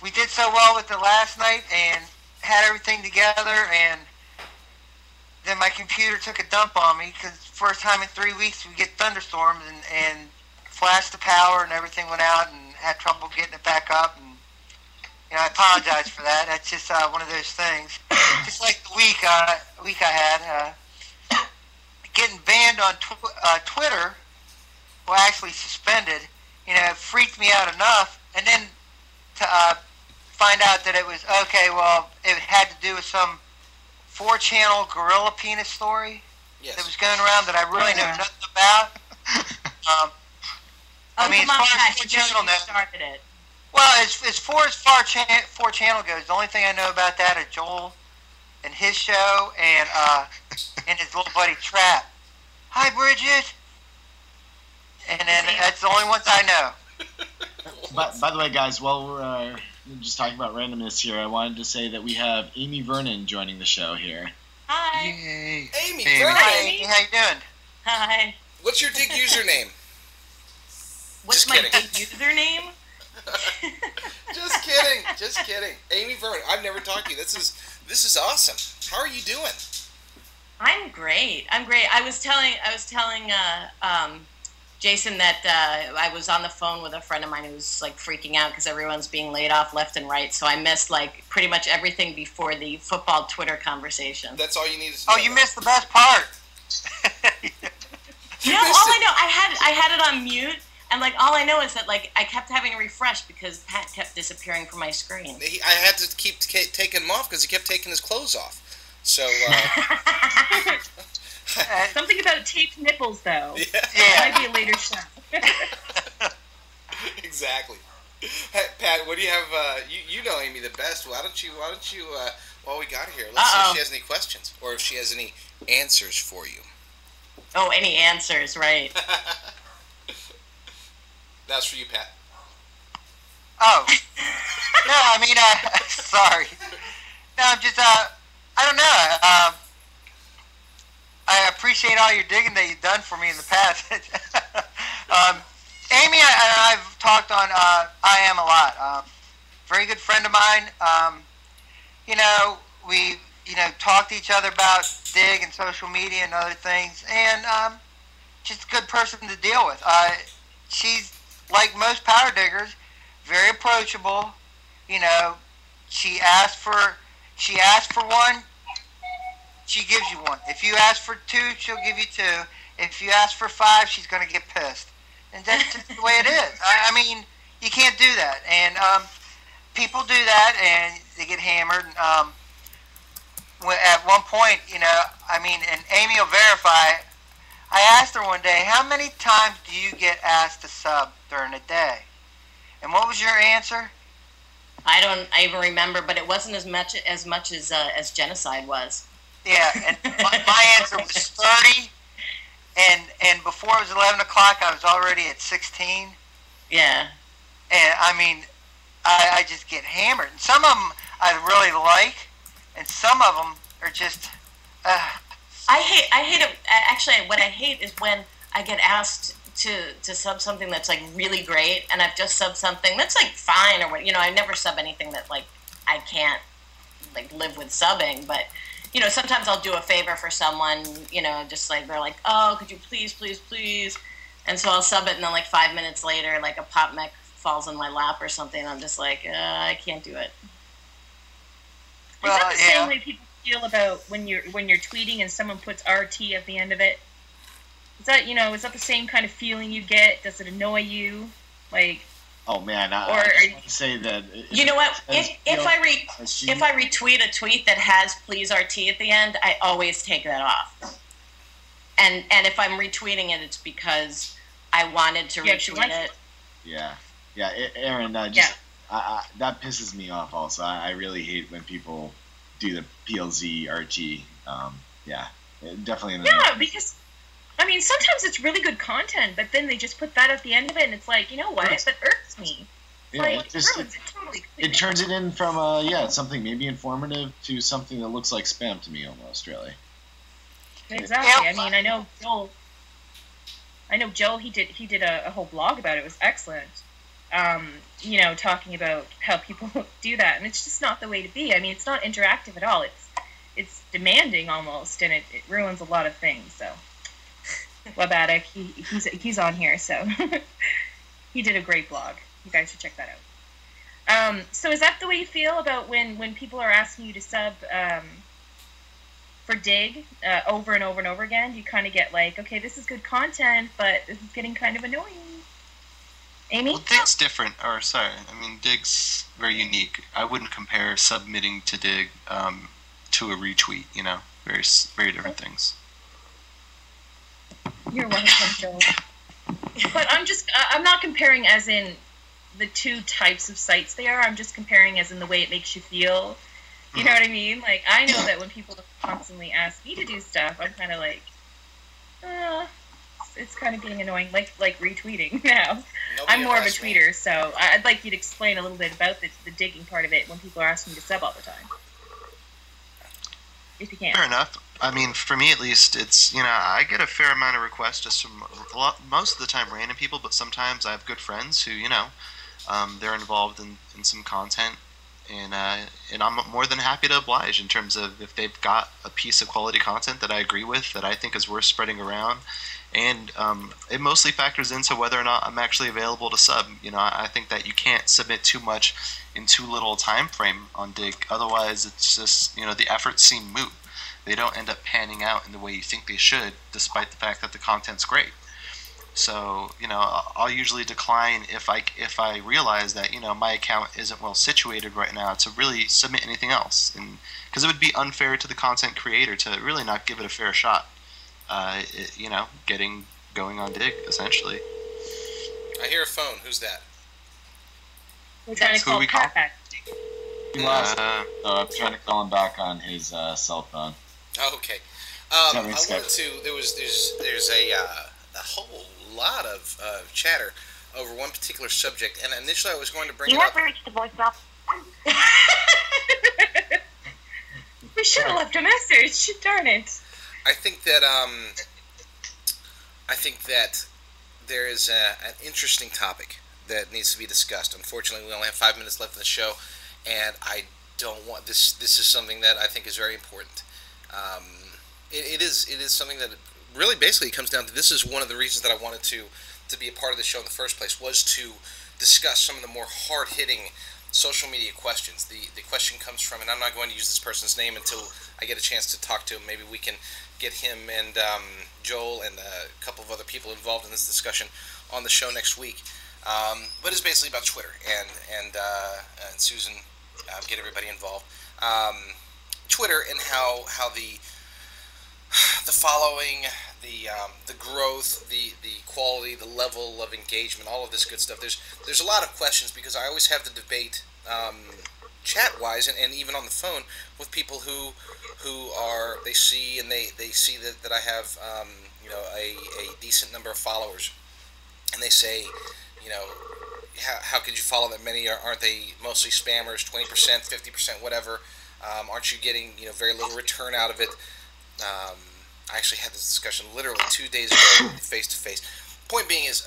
Speaker 2: We did so well with the last night and had everything together, and then my computer took a dump on me because first time in 3 weeks we get thunderstorms and flashed the power and everything went out and had trouble getting it back up. And I apologize for that. That's just one of those things. Just like the week I had, getting banned on Twitter, well, actually suspended. It freaked me out enough, and then to find out that it was okay. Well, it had to do with some 4-channel gorilla penis story that was going around that I really know nothing about. I mean, as far as 4-channel
Speaker 3: started it.
Speaker 2: Well, as far as 4-channel goes, the only thing I know about that is Joel and his show and his little buddy Trap. Hi, Bridget. And then that's the only ones I know.
Speaker 4: By the way, guys, while we're just talking about randomness here, I wanted to say that we have Amy Vernon joining the show here.
Speaker 3: Hi.
Speaker 6: Yay.
Speaker 1: Amy
Speaker 6: Amy.
Speaker 1: Vernon.
Speaker 2: Hi, Amy. How you doing?
Speaker 3: Hi.
Speaker 1: What's your dig username?
Speaker 3: What's
Speaker 1: Just
Speaker 3: my
Speaker 1: kidding.
Speaker 3: big username?
Speaker 1: Just kidding. Amy Vernon. I've never talked to you. This is awesome. How are you doing?
Speaker 7: I'm great. I was telling Jason that I was on the phone with a friend of mine who was like freaking out because everyone's being laid off left and right. So I missed like pretty much everything before the football Twitter conversation.
Speaker 1: That's all you needed to know.
Speaker 2: Oh, you missed the best part.
Speaker 7: No, all I know, I had it on mute, and like all I know is that like I kept having to refresh because Pat kept disappearing from my screen.
Speaker 1: I had to keep taking him off because he kept taking his clothes off. So.
Speaker 3: Something about taped nipples, though.
Speaker 1: Yeah.
Speaker 3: That might be a later show.
Speaker 1: Exactly. Hey, Pat, what do you have? You know Amy the best. Why don't you? While we got her here, let's see if she has any questions or if she has any answers for you.
Speaker 7: Oh, any answers, right?
Speaker 1: That's for you, Pat.
Speaker 2: Oh. No, I mean, sorry. No, I'm just, I don't know. I appreciate all your digging that you've done for me in the past. Amy and I've talked on I Am a lot. Very good friend of mine. We talk to each other about dig and social media and other things, and just a good person to deal with. She's like most power diggers, very approachable. She asks for one, she gives you one. If you ask for 2, she'll give you 2. If you ask for 5, she's going to get pissed. And that's just the way it is. I mean, you can't do that. And people do that, and they get hammered. At one point, and Amy will verify, I asked her one day, how many times do you get asked to sub during a day? And what was your answer?
Speaker 7: I don't even remember, but it wasn't as much as Genocide was.
Speaker 2: Yeah, and my answer was 30, and before it was 11 o'clock, I was already at 16.
Speaker 7: Yeah.
Speaker 2: And, I mean, I just get hammered. And some of them I really like, and some of them are just...
Speaker 7: I hate it. Actually, what I hate is when I get asked to sub something that's, like, really great, and I've just subbed something that's, like, fine, or what, I never sub anything that, like, I can't, like, live with subbing, but... sometimes I'll do a favor for someone, just like, they're like, oh, could you please, please, please? And so I'll sub it, and then like 5 minutes later, like a pop mech falls in my lap or something, and I'm just like, I can't do it.
Speaker 3: Is that the same way people feel about when you're tweeting and someone puts RT at the end of it? Is that, is that the same kind of feeling you get? Does it annoy you? Like...
Speaker 4: Oh man, I just want to say that.
Speaker 7: You know what? If I retweet a tweet that has "please RT" at the end, I always take that off. And if I'm retweeting it, it's because I wanted to retweet it.
Speaker 4: Yeah, yeah, Aaron. That pisses me off. Also, I really hate when people do the PLZ RT. Yeah, definitely.
Speaker 3: Yeah, because I mean, sometimes it's really good content, but then they just put that at the end of it, and it's like, you know what? That irks me.
Speaker 4: Yeah,
Speaker 3: Like,
Speaker 4: totally. It turns it in from something maybe informative to something that looks like spam to me almost, really.
Speaker 3: Exactly. I mean, I know Joel. He did a whole blog about it. It was excellent. Talking about how people do that, and it's just not the way to be. I mean, it's not interactive at all. It's demanding almost, and it ruins a lot of things. So, Web Addict, he's on here, so he did a great blog. You guys should check that out. So is that the way you feel about when people are asking you to sub for Dig over and over and over again? You kind of get like, okay, this is good content, but this is getting kind of annoying. Amy?
Speaker 6: Well, Dig's different. Dig's very unique. I wouldn't compare submitting to Dig to a retweet. Very, very different things.
Speaker 3: You're welcome, Joel. But I'm not comparing as in the two types of sites they are. I'm just comparing as in the way it makes you feel. You know what I mean? Like, I know that when people constantly ask me to do stuff, I'm kind of like, it's kind of getting annoying. Like retweeting now. I'm more of a tweeter, so I'd like you to explain a little bit about the digging part of it when people are asking me to sub all the time. If you can.
Speaker 6: Fair enough. I mean, for me at least, it's, I get a fair amount of requests just from most of the time random people, but sometimes I have good friends who, they're involved in some content, and I'm more than happy to oblige in terms of if they've got a piece of quality content that I agree with, that I think is worth spreading around, and it mostly factors into whether or not I'm actually available to sub. I think that you can't submit too much in too little time frame on Dig, otherwise it's just, the efforts seem moot. They don't end up panning out in the way you think they should, despite the fact that the content's great. So, I'll usually decline if I realize that, my account isn't well situated right now to really submit anything else, and because it would be unfair to the content creator to really not give it a fair shot. Getting going on Dig, essentially.
Speaker 1: I hear a phone. Who's that?
Speaker 3: We're trying to call Pat back.
Speaker 4: I'm trying to call him back on his cell phone.
Speaker 1: Oh, okay. I wanted to. There's a whole lot of chatter over one particular subject, and initially I was going to bring it up.
Speaker 8: You have reached the voicemail.
Speaker 3: We should have left a message. Darn it.
Speaker 1: I think that there is an interesting topic that needs to be discussed. Unfortunately, we only have 5 minutes left in the show, and I don't want this. This is something that I think is very important. It is something that really basically comes down to. This is one of the reasons that I wanted to be a part of the show in the first place, was to discuss some of the more hard-hitting social media questions. The question comes from, and I'm not going to use this person's name until I get a chance to talk to him. Maybe we can get him and Joel and a couple of other people involved in this discussion on the show next week. But it's basically about Twitter and Susan, get everybody involved. Twitter and how the following, the growth, the quality, the level of engagement, all of this good stuff. There's a lot of questions because I always have the debate chat-wise and even on the phone with people who are, they see that I have a decent number of followers, and they say, how could you follow that many? Aren't they mostly spammers? 20%, 50%, whatever. Aren't you getting very little return out of it? I actually had this discussion literally 2 days ago, face to face. Point being is,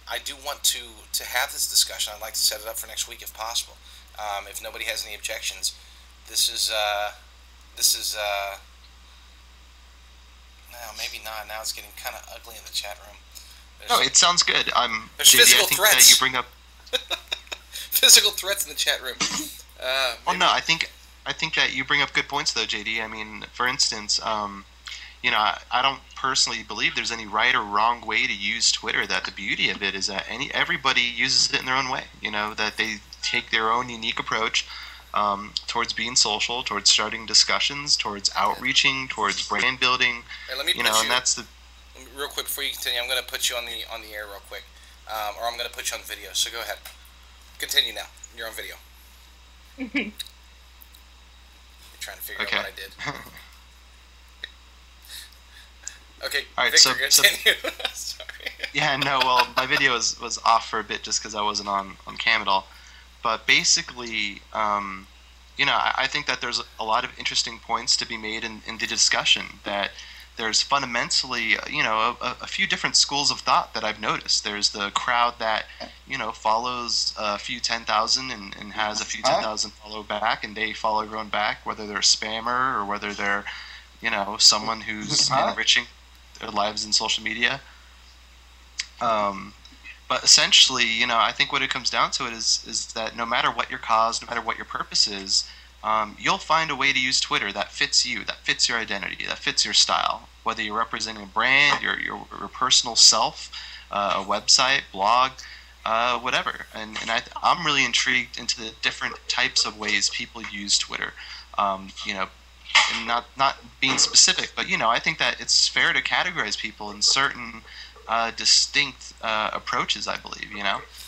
Speaker 1: I do want to have this discussion. I'd like to set it up for next week if possible. If nobody has any objections, this is no, maybe not. Now it's getting kind of ugly in the chat room.
Speaker 6: No, it sounds good.
Speaker 1: There's
Speaker 6: JD,
Speaker 1: physical
Speaker 6: I think
Speaker 1: threats.
Speaker 6: that you bring up
Speaker 1: physical threats in the chat room.
Speaker 6: Well, no, I think that you bring up good points, though, JD. I mean, for instance, I don't personally believe there's any right or wrong way to use Twitter. That the beauty of it is that everybody uses it in their own way. That they take their own unique approach towards being social, towards starting discussions, towards outreaching, towards brand building.
Speaker 1: Hey, let me
Speaker 6: and that's the.
Speaker 1: Real quick before you continue, I'm going to put you on the air real quick. or I'm going to put you on video. So go ahead. Continue now. You're on video. You're trying to figure out what I did. Okay,
Speaker 6: all right,
Speaker 1: Victor, continue. Sorry.
Speaker 6: Yeah, no, well, my video was off for a bit just because I wasn't on cam at all. But basically, I think that there's a lot of interesting points to be made in the discussion, that there's fundamentally, a few different schools of thought that I've noticed. There's the crowd that, follows a few 10,000 and has a few 10,000 follow back, and they follow everyone back, whether they're a spammer or whether they're, someone who's enriching their lives in social media. But essentially, I think what it comes down to is that no matter what your cause, no matter what your purpose is, you'll find a way to use Twitter that fits you, that fits your identity, that fits your style. Whether you're representing a brand, your personal self, a website, blog, whatever. And I'm really intrigued into the different types of ways people use Twitter. And not being specific, but I think that it's fair to categorize people in certain distinct approaches. I believe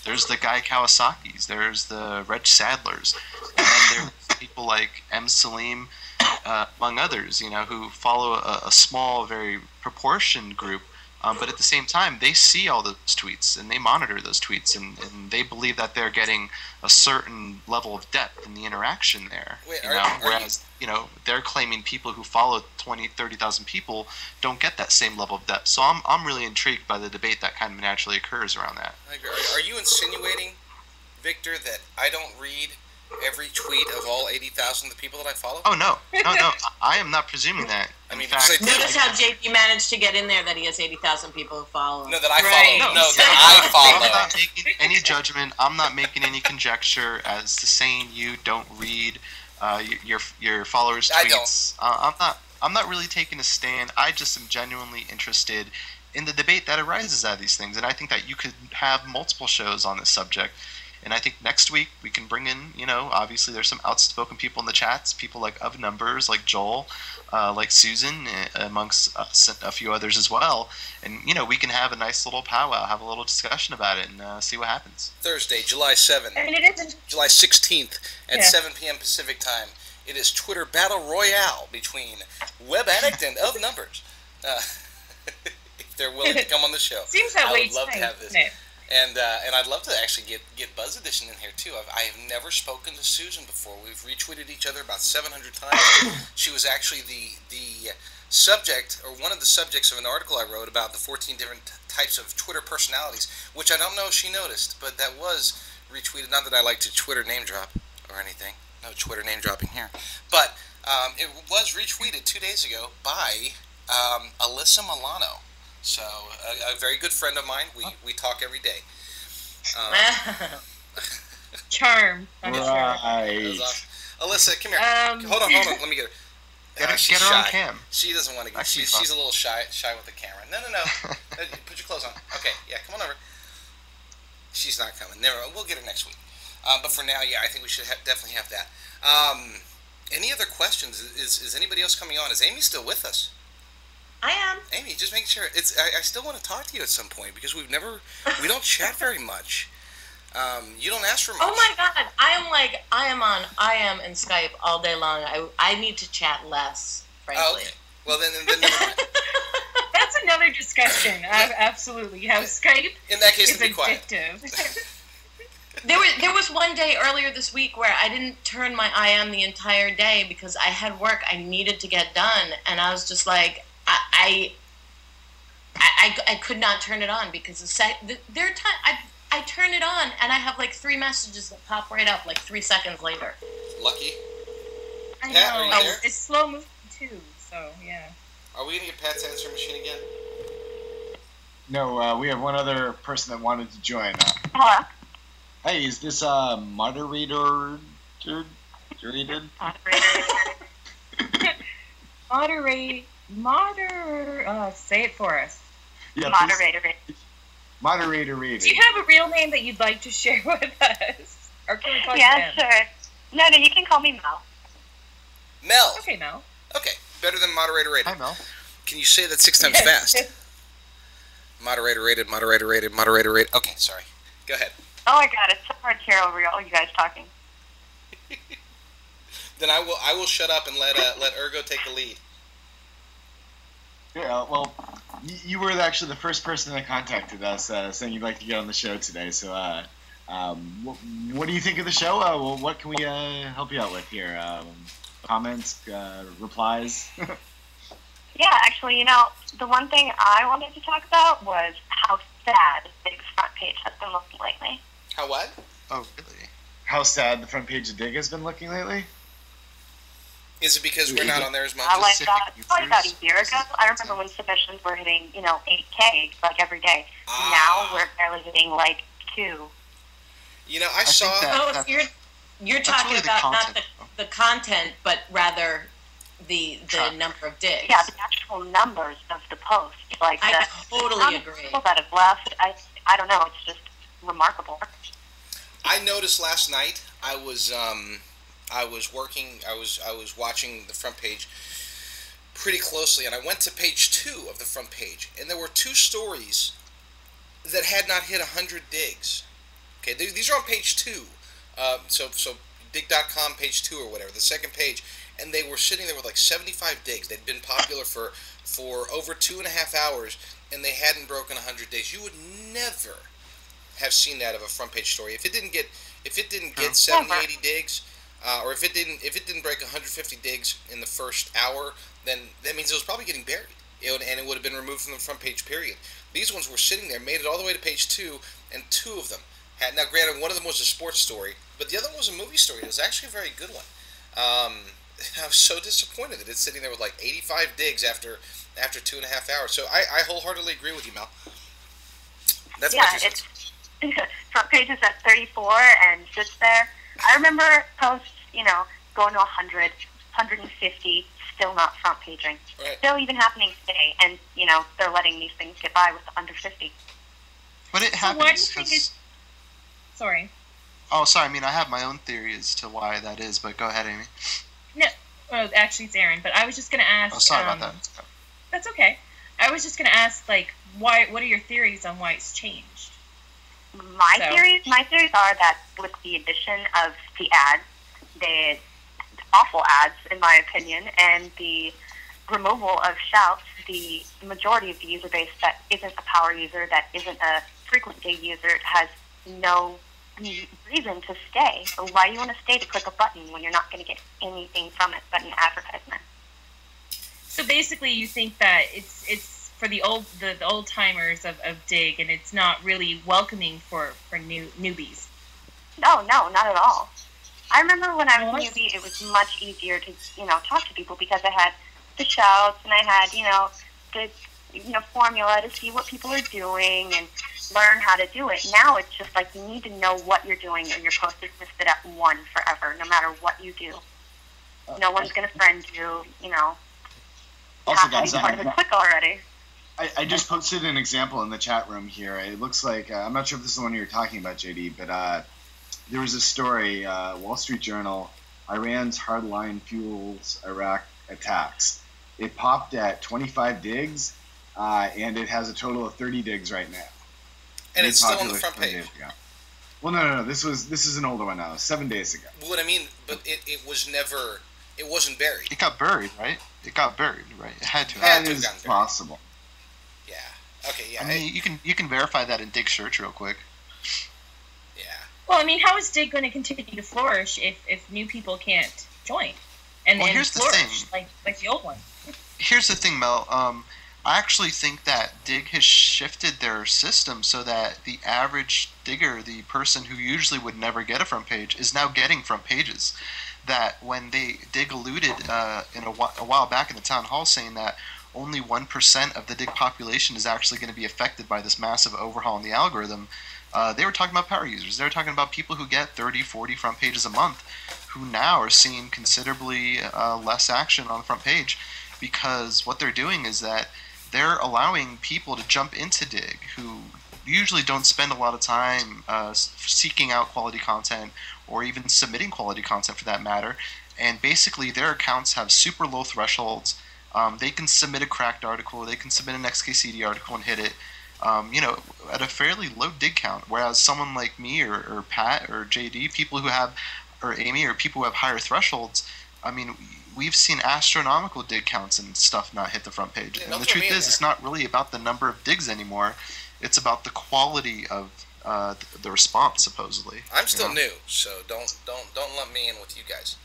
Speaker 6: there's the Guy Kawasaki's, there's the Reg Sadlers, and then there's people like M. Salim, among others, who follow a small, very proportioned group. But at the same time, they see all those tweets and they monitor those tweets, and they believe that they're getting a certain level of depth in the interaction there. Whereas they're claiming people who follow 20, 30,000 people don't get that same level of depth. So I'm really intrigued by the debate that kind of naturally occurs around that.
Speaker 1: I agree. Are you insinuating, Victor, that I don't read every tweet of all 80,000 of the people that I follow?
Speaker 6: Oh, no. I am not presuming that. In fact,
Speaker 7: notice how JP managed to get in there that he has 80,000 people who follow him.
Speaker 1: No, that I follow. No, that I follow.
Speaker 6: I'm not making any judgment. I'm not making any conjecture as to saying you don't read your followers' tweets. I don't. I'm not really taking a stand. I just am genuinely interested in the debate that arises out of these things, and I think that you could have multiple shows on this subject. And I think next week we can bring in, obviously there's some outspoken people in the chats, people like Of Numbers, like Joel, like Susan, amongst a few others as well. And, we can have a nice little powwow, have a little discussion about it, and see what happens.
Speaker 1: Thursday, July 7th,
Speaker 3: And it isn't.
Speaker 1: July 16th at 7 p.m. Pacific time. It is Twitter Battle Royale between Web Addict and Of Numbers. If they're willing to come on the show.
Speaker 3: Seems that way
Speaker 1: I would love to have this. And I'd love to actually get Buzz Edition in here too. I have never spoken to Susan before. We've retweeted each other about 700 times. She was actually the subject, or one of the subjects of an article I wrote about the 14 different types of Twitter personalities, which I don't know if she noticed, but that was retweeted. Not that I like to Twitter name drop or anything. No Twitter name dropping here. But it was retweeted 2 days ago by Alyssa Milano. So, a very good friend of mine. We talk every day.
Speaker 3: Charm.
Speaker 4: Right.
Speaker 1: Awesome. Alyssa, come here. Hold on. Let me get her.
Speaker 6: Get her on cam.
Speaker 1: She doesn't want to get. She's a little shy with the camera. No. Put your clothes on. Okay, yeah, come on over. She's not coming. Never. We'll get her next week. But for now, yeah, I think we should definitely have that. Any other questions? Is anybody else coming on? Is Amy still with us?
Speaker 7: I am.
Speaker 1: Amy, just make sure. I still want to talk to you at some point because we don't chat very much. You don't ask for much.
Speaker 7: Oh my God, I am in Skype all day long. I need to chat less, frankly.
Speaker 1: Oh, okay. Well then never mind.
Speaker 3: That's another discussion. Absolutely, how Skype
Speaker 1: in that case
Speaker 3: is
Speaker 1: be quiet.
Speaker 3: addictive.
Speaker 7: There was one day earlier this week where I didn't turn my IM the entire day because I had work I needed to get done, and I was just like, I could not turn it on because I turn it on and I have like 3 messages that pop right up like 3 seconds later.
Speaker 1: Lucky.
Speaker 3: I
Speaker 1: Pat, are you
Speaker 3: know.
Speaker 1: there?
Speaker 3: It's slow moving too, so yeah.
Speaker 1: Are we gonna get Pat's answer machine again?
Speaker 4: No, we have one other person that wanted to join.
Speaker 8: Hello?
Speaker 4: Hey, is this moderator?
Speaker 3: Say it for us.
Speaker 4: Yeah, moderator reading.
Speaker 3: Do you have a real name that you'd like to share with us? Or can we call you
Speaker 8: Yeah,
Speaker 3: Ben?
Speaker 8: sure. No, you can call me Mel.
Speaker 1: Mel.
Speaker 3: Okay, Mel.
Speaker 1: Okay, better than moderator rating.
Speaker 6: Hi, Mel.
Speaker 1: Can you say that 6 times fast? Moderator rated, moderator rated, moderator rated. Okay, sorry. Go ahead.
Speaker 8: Oh my god, it's so hard to hear over all you guys talking.
Speaker 1: Then I will shut up and let Ergo take the lead.
Speaker 4: Yeah, well, you were actually the first person that contacted us saying you'd like to get on the show today. So, what do you think of the show? Well, what can we help you out with here? Comments, replies?
Speaker 8: Yeah, actually, the one thing I wanted to talk about was how sad Dig's front page has been looking lately.
Speaker 1: How what?
Speaker 6: Oh, really?
Speaker 4: How sad the front page of Dig has been looking lately?
Speaker 1: Is it because we're not on there as much?
Speaker 8: I like
Speaker 6: Specific
Speaker 8: that. Probably about a
Speaker 6: users?
Speaker 8: year ago. I remember when submissions were hitting, 8K like every day.
Speaker 1: Ah.
Speaker 8: Now we're barely hitting like 2.
Speaker 1: I saw.
Speaker 6: think that-
Speaker 7: Oh,
Speaker 6: that's-
Speaker 7: you're
Speaker 6: that's
Speaker 7: talking
Speaker 6: really the
Speaker 7: about not
Speaker 6: content,
Speaker 7: the content, but rather the
Speaker 6: Traffic.
Speaker 7: number of digs.
Speaker 8: Yeah, the actual numbers of the post, like
Speaker 7: I
Speaker 8: the
Speaker 7: totally
Speaker 8: amount of
Speaker 7: agree.
Speaker 8: people that have left. I don't know. It's just remarkable.
Speaker 1: I noticed last night. I was working. I was watching the front page pretty closely, and I went to page 2 of the front page, and there were 2 stories that had not hit 100 digs. Okay, these are on page 2. So dig.com page 2 or whatever, the second page, and they were sitting there with like 75 digs. They'd been popular for over 2.5 hours, and they hadn't broken 100 digs. You would never have seen that of a front page story if it didn't get 70, 80 digs, or if it didn't break 150 digs in the first hour, then that means it was probably getting buried, and it would have been removed from the front page. Period. These ones were sitting there, made it all the way to page 2, and 2 of them had. Now, granted, one of them was a sports story, but the other one was a movie story. It was actually a very good one. I was so disappointed that it's sitting there with like 85 digs after 2.5 hours. So I wholeheartedly agree with you, Mel. That's my 2 cents.
Speaker 8: Front page is at 34 and sits there. I remember posts, going to 100, 150, still not front paging.
Speaker 1: Right.
Speaker 8: Still even happening today, and they're letting these things get by with under 50.
Speaker 6: But it
Speaker 3: So why do you
Speaker 6: happens
Speaker 3: think
Speaker 6: 'cause-
Speaker 3: Sorry.
Speaker 6: Oh, sorry. I mean, I have my own theory as to why that is, but go ahead, Amy.
Speaker 3: No, well, actually, it's Aaron. But I was just going to ask.
Speaker 6: Oh, sorry about that.
Speaker 3: That's okay. I was just going to ask, why? What are your theories on why it's changed?
Speaker 8: My
Speaker 3: So-
Speaker 8: theories are that with the addition of the ads, the awful ads, in my opinion, and the removal of shouts, the majority of the user base that isn't a power user, that isn't a frequent Dig user, has no reason to stay. So why do you want to stay to click a button when you're not going to get anything from it but an advertisement?
Speaker 3: So basically, you think that it's for the old timers of Dig, and it's not really welcoming for newbies.
Speaker 8: No, not at all. I remember when I was
Speaker 3: Well,
Speaker 8: a newbie, it was much easier to, talk to people because I had the shouts and I had, the, formula to see what people are doing and learn how to do it. Now it's just like you need to know what you're doing and your post is listed at 1 forever, no matter what you do. No one's going to friend you,
Speaker 4: Also,
Speaker 8: have to
Speaker 4: guys,
Speaker 8: be part of the click already.
Speaker 4: I just posted an example in the chat room here. It looks like, I'm not sure if this is the one you were talking about, JD, but there was a story, Wall Street Journal, Iran's hardline fuels Iraq attacks. It popped at 25 digs, and it has a total of 30 digs right now.
Speaker 1: And it's still on
Speaker 4: Popular
Speaker 1: the front
Speaker 4: 7
Speaker 1: page.
Speaker 4: days ago. Well, no. This is an older one now. 7 days ago.
Speaker 1: What I mean, but it wasn't buried.
Speaker 6: It got buried, right? It got buried, right? It had to.
Speaker 1: Had
Speaker 4: That
Speaker 1: to have
Speaker 4: is
Speaker 1: gotten buried.
Speaker 4: possible.
Speaker 1: Yeah. Okay. Yeah.
Speaker 6: I mean, you can verify that in Dig search real quick.
Speaker 1: yeah.
Speaker 3: Well, I mean, how is Dig going to continue to flourish if new people can't join and
Speaker 6: Well, here's the
Speaker 3: flourish
Speaker 6: thing.
Speaker 3: like the old one?
Speaker 6: Here's the thing, Mel. I actually think that Dig has shifted their system so that the average digger, the person who usually would never get a front page, is now getting front pages. That when Dig alluded in a while back in the town hall saying that only 1% of the Dig population is actually going to be affected by this massive overhaul in the algorithm, they were talking about power users. They were talking about people who get 30, 40 front pages a month, who now are seeing considerably less action on the front page, because what they're doing is that they're allowing people to jump into Dig who usually don't spend a lot of time seeking out quality content or even submitting quality content for that matter, and basically their accounts have super low thresholds. They can submit a cracked article, they can submit an XKCD article and hit it. at a fairly low dig count. Whereas someone like me or Pat or JD, people who have, or Amy, or people who have higher thresholds, I mean, we've seen astronomical dig counts and stuff not hit the front page. And the truth is, it's not really about the number of digs anymore. It's about the quality of the response, supposedly.
Speaker 1: I'm still new, so don't lump me in with you guys.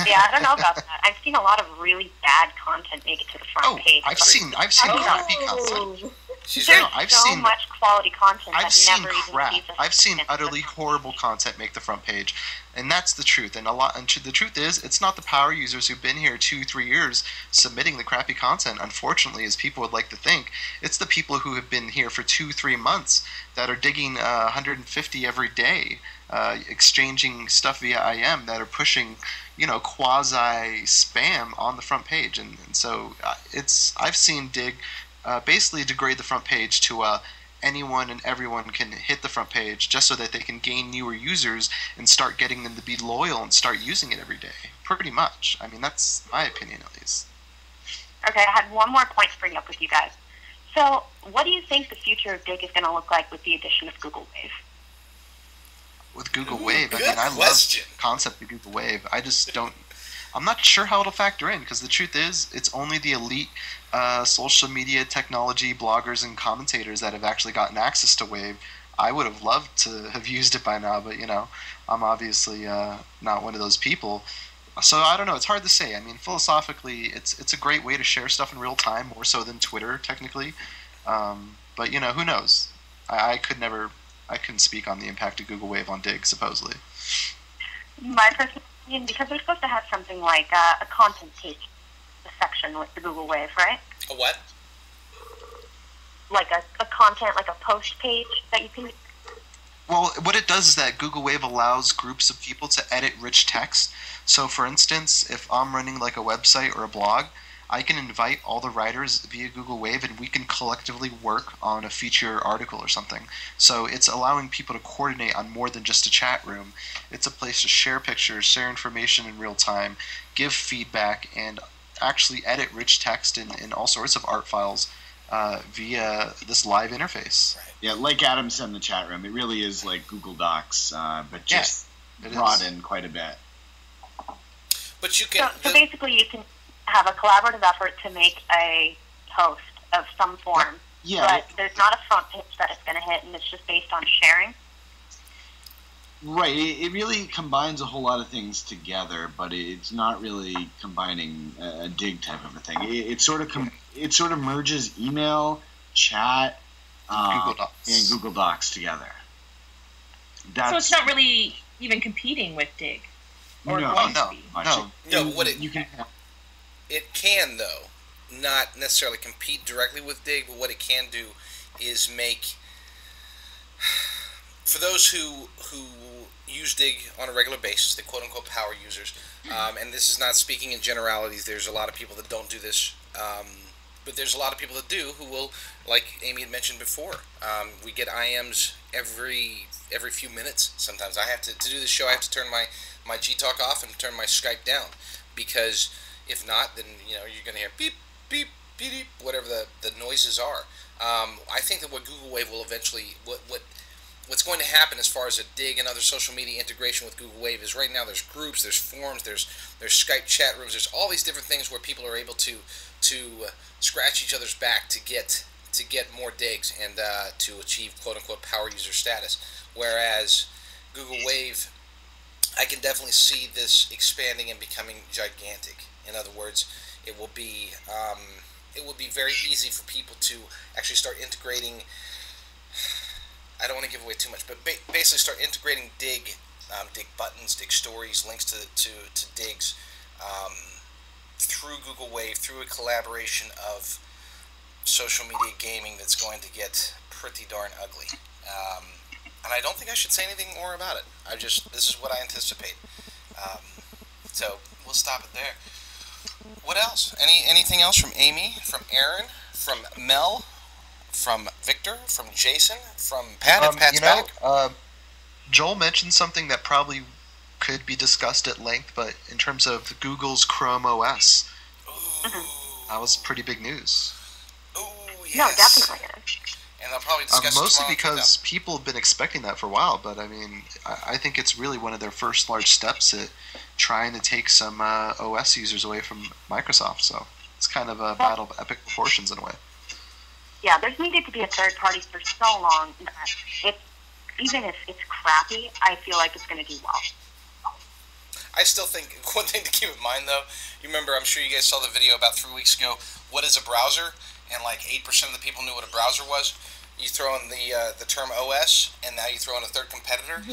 Speaker 8: Yeah, I don't know about that. I've seen a lot of really bad content make it to the front page.
Speaker 6: I've seen crappy content.
Speaker 8: There's so much quality content
Speaker 6: I've
Speaker 8: that
Speaker 6: seen
Speaker 8: never even
Speaker 6: crap.
Speaker 8: sees us.
Speaker 6: I've seen utterly horrible content make the front page, and that's the truth. And the truth is, it's not the power users who've been here 2-3 years submitting the crappy content. Unfortunately, as people would like to think, it's the people who have been here for 2-3 months that are digging 150 every day, exchanging stuff via IM, that are pushing, quasi spam on the front page. And so I've seen Dig basically degrade the front page to anyone and everyone can hit the front page just so that they can gain newer users and start getting them to be loyal and start using it every day. Pretty much. I mean, that's my opinion, at least.
Speaker 8: Okay, I had one more point to bring up with you guys. So, what do you think the future of Dig is going to look like with the addition of Google Wave?
Speaker 6: With Google Wave, I mean, I love the concept of Google Wave. I'm not sure how it'll factor in, because the truth is, it's only the elite social media technology bloggers and commentators that have actually gotten access to Wave. I would have loved to have used it by now, but I'm obviously not one of those people. So I don't know. It's hard to say. I mean, philosophically, it's a great way to share stuff in real time, more so than Twitter, technically. But who knows? I couldn't speak on the impact of Google Wave on Dig, supposedly.
Speaker 8: My personal opinion, because we're supposed to have something like a content page section with the Google Wave, right?
Speaker 1: A what?
Speaker 8: Like a content, like a post page that you can...
Speaker 6: Well, what it does is that Google Wave allows groups of people to edit rich text. So, for instance, if I'm running like a website or a blog, I can invite all the writers via Google Wave and we can collectively work on a feature article or something. So it's allowing people to coordinate on more than just a chat room. It's a place to share pictures, share information in real time, give feedback, and actually edit rich text in all sorts of art files via this live interface.
Speaker 4: Right. Yeah, like Adam said in the chat room, it really is like Google Docs, but just broadened quite a bit.
Speaker 1: But you can...
Speaker 8: So basically you can have a collaborative effort to make a post of some form, but there's not a front page that it's going to hit, and it's just based on sharing.
Speaker 4: Right. It really combines a whole lot of things together, but it's not really combining a Dig type of a thing. It sort of merges email, chat,
Speaker 6: Google Docs.
Speaker 4: and Google Docs together.
Speaker 3: So it's not really even competing with Dig, or
Speaker 4: no,
Speaker 3: going to be.
Speaker 1: No, what it can, though, not necessarily compete directly with Dig, but what it can do is make, for those who use Dig on a regular basis, the quote-unquote power users, and this is not speaking in generalities, there's a lot of people that don't do this, but there's a lot of people that do who will, like Amy had mentioned before, we get IMs every few minutes. Sometimes I have to do this show, I have to turn my G-Talk off and turn my Skype down, because if not, then you're going to hear beep, beep, beep, beep, whatever the noises are. I think that what Google Wave will eventually, what's going to happen as far as a Dig and other social media integration with Google Wave is right now there's groups, there's forums, there's Skype chat rooms, there's all these different things where people are able to scratch each other's back to get more digs and to achieve quote-unquote power user status. Whereas Google Wave, I can definitely see this expanding and becoming gigantic. In other words, it will be very easy for people to actually start integrating. I don't want to give away too much, but basically start integrating Dig, Dig buttons, Dig stories, links to Digs through Google Wave, through a collaboration of social media gaming that's going to get pretty darn ugly. And I don't think I should say anything more about it. This is what I anticipate. So we'll stop it there. What else? Anything else from Amy, from Aaron, from Mel, from Victor, from Jason, from Pat? If Pat's back.
Speaker 6: Joel mentioned something that probably could be discussed at length, but in terms of Google's Chrome OS, that was pretty big news.
Speaker 1: Ooh, yes.
Speaker 8: No, definitely.
Speaker 1: and they'll probably discuss it
Speaker 6: Mostly
Speaker 1: tomorrow.
Speaker 6: because people have been expecting that for a while, but I mean, I think it's really one of their first large steps at trying to take some OS users away from Microsoft. So it's kind of a battle of epic proportions in a way.
Speaker 8: Yeah, there's needed to be a third party for so long that even if it's crappy, I feel like it's going to do well.
Speaker 1: I still think one thing to keep in mind, though, you remember, I'm sure you guys saw the video about 3 weeks ago, what is a browser? And like 8% of the people knew what a browser was. You throw in the term OS, and now you throw in a third competitor.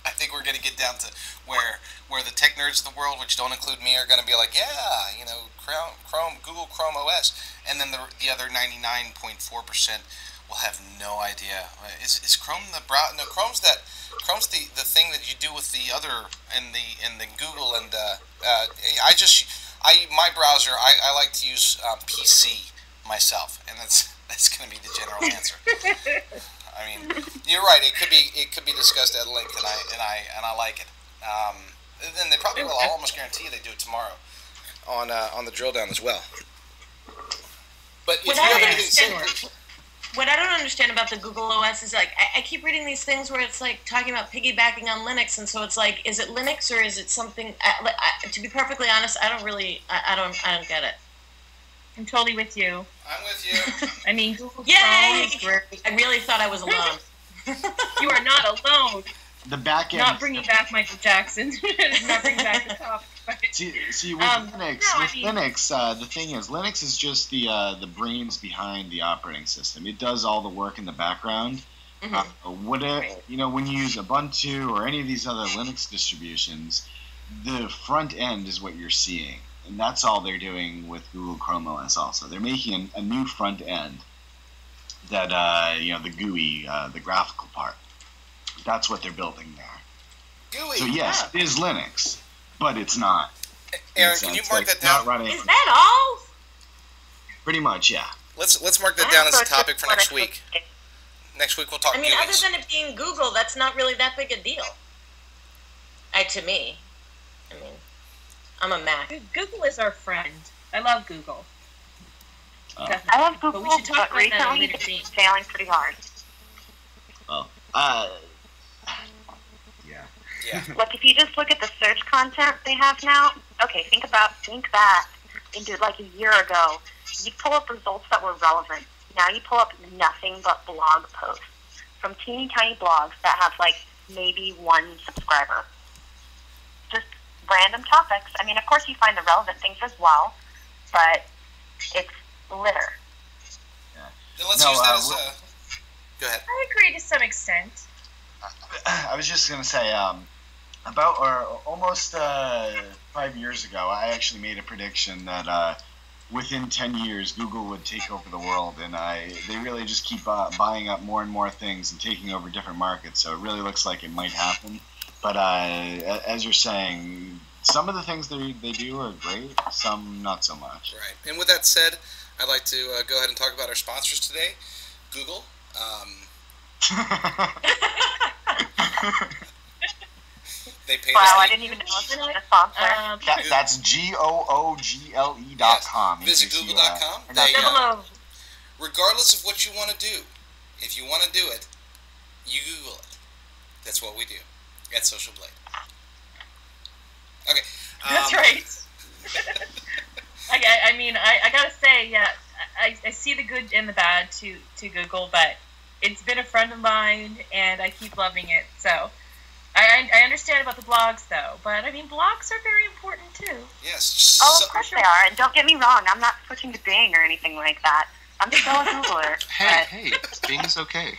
Speaker 1: I think we're going to get down to where the tech nerds of the world, which don't include me, are going to be like, yeah, you know, Chrome, Google Chrome OS, and then the other 99.4% will have no idea. Is Chrome the browser? No, Chrome's the thing that you do with the other in the Google, and my browser I like to use PC myself, and that's going to be the general answer. I mean, you're right. It could be discussed at length, and I like it. Then they probably will. I'll almost guarantee you they do it tomorrow on the drill down as well. But if you have anything,
Speaker 7: what I don't understand about the Google OS is like I keep reading these things where it's like talking about piggybacking on Linux, and so it's like, is it Linux or is it something? To be perfectly honest, I don't get it.
Speaker 3: I'm totally with you.
Speaker 1: I'm with you.
Speaker 3: I mean, Google
Speaker 7: Yay!
Speaker 3: Chrome is great.
Speaker 7: I really thought I was alone.
Speaker 3: You are not alone.
Speaker 4: The back end.
Speaker 3: Not bringing back Michael Jackson. Not bringing back the topic.
Speaker 4: See, with Linux, the thing is, Linux is just the brains behind the operating system. It does all the work in the background.
Speaker 7: Mm-hmm.
Speaker 4: When you use Ubuntu or any of these other Linux distributions, the front end is what you're seeing, and that's all they're doing with Google Chrome OS. Also, they're making a new front end that the GUI, the graphical part. That's what they're building there.
Speaker 1: GUI.
Speaker 4: So yes, it is Linux. But it's not.
Speaker 1: Aaron, can you mark that down?
Speaker 7: Is that all?
Speaker 4: Pretty much, yeah.
Speaker 1: Let's mark that down as a topic for next week. Next week we'll talk.
Speaker 7: I mean,
Speaker 1: GUIs.
Speaker 7: other than it being Google, that's not really that big a deal. To me, I mean, I'm a Mac.
Speaker 3: Google is our friend. I love Google.
Speaker 8: I love Google,
Speaker 3: but we should talk about that
Speaker 8: recently it's failing pretty hard.
Speaker 4: Well,
Speaker 1: Yeah.
Speaker 8: Like, if you just look at the search content they have now, okay, think back into like a year ago. You pull up results that were relevant. Now you pull up nothing but blog posts from teeny tiny blogs that have like maybe one subscriber. Just random topics. I mean, of course you find the relevant things as well, but it's litter.
Speaker 1: Then let's use that as a... Go ahead.
Speaker 3: I agree to some extent.
Speaker 4: I was just going to say, almost 5 years ago, I actually made a prediction that within 10 years, Google would take over the world, and they really just keep buying up more and more things and taking over different markets, so it really looks like it might happen. But as you're saying, some of the things they do are great, some not so much.
Speaker 1: Right. And with that said, I'd like to go ahead and talk about our sponsors today. Google. They pay
Speaker 8: Wow,
Speaker 1: us.
Speaker 8: I didn't even know it was a sponsor.
Speaker 4: That's google.com.
Speaker 1: Visit google.com. Regardless of what you want to do, if you want to do it, you Google it. That's what we do at Social Blade. Okay.
Speaker 3: That's right. I mean, I gotta say, yeah, I see the good and the bad to Google, but it's been a friend of mine, and I keep loving it. So I understand about the blogs, though, but I mean, blogs are very important too.
Speaker 1: Yes.
Speaker 8: Oh, of course they are, and don't get me wrong, I'm not switching to Bing or anything like that. I'm still a Googler.
Speaker 6: Hey, Bing's okay.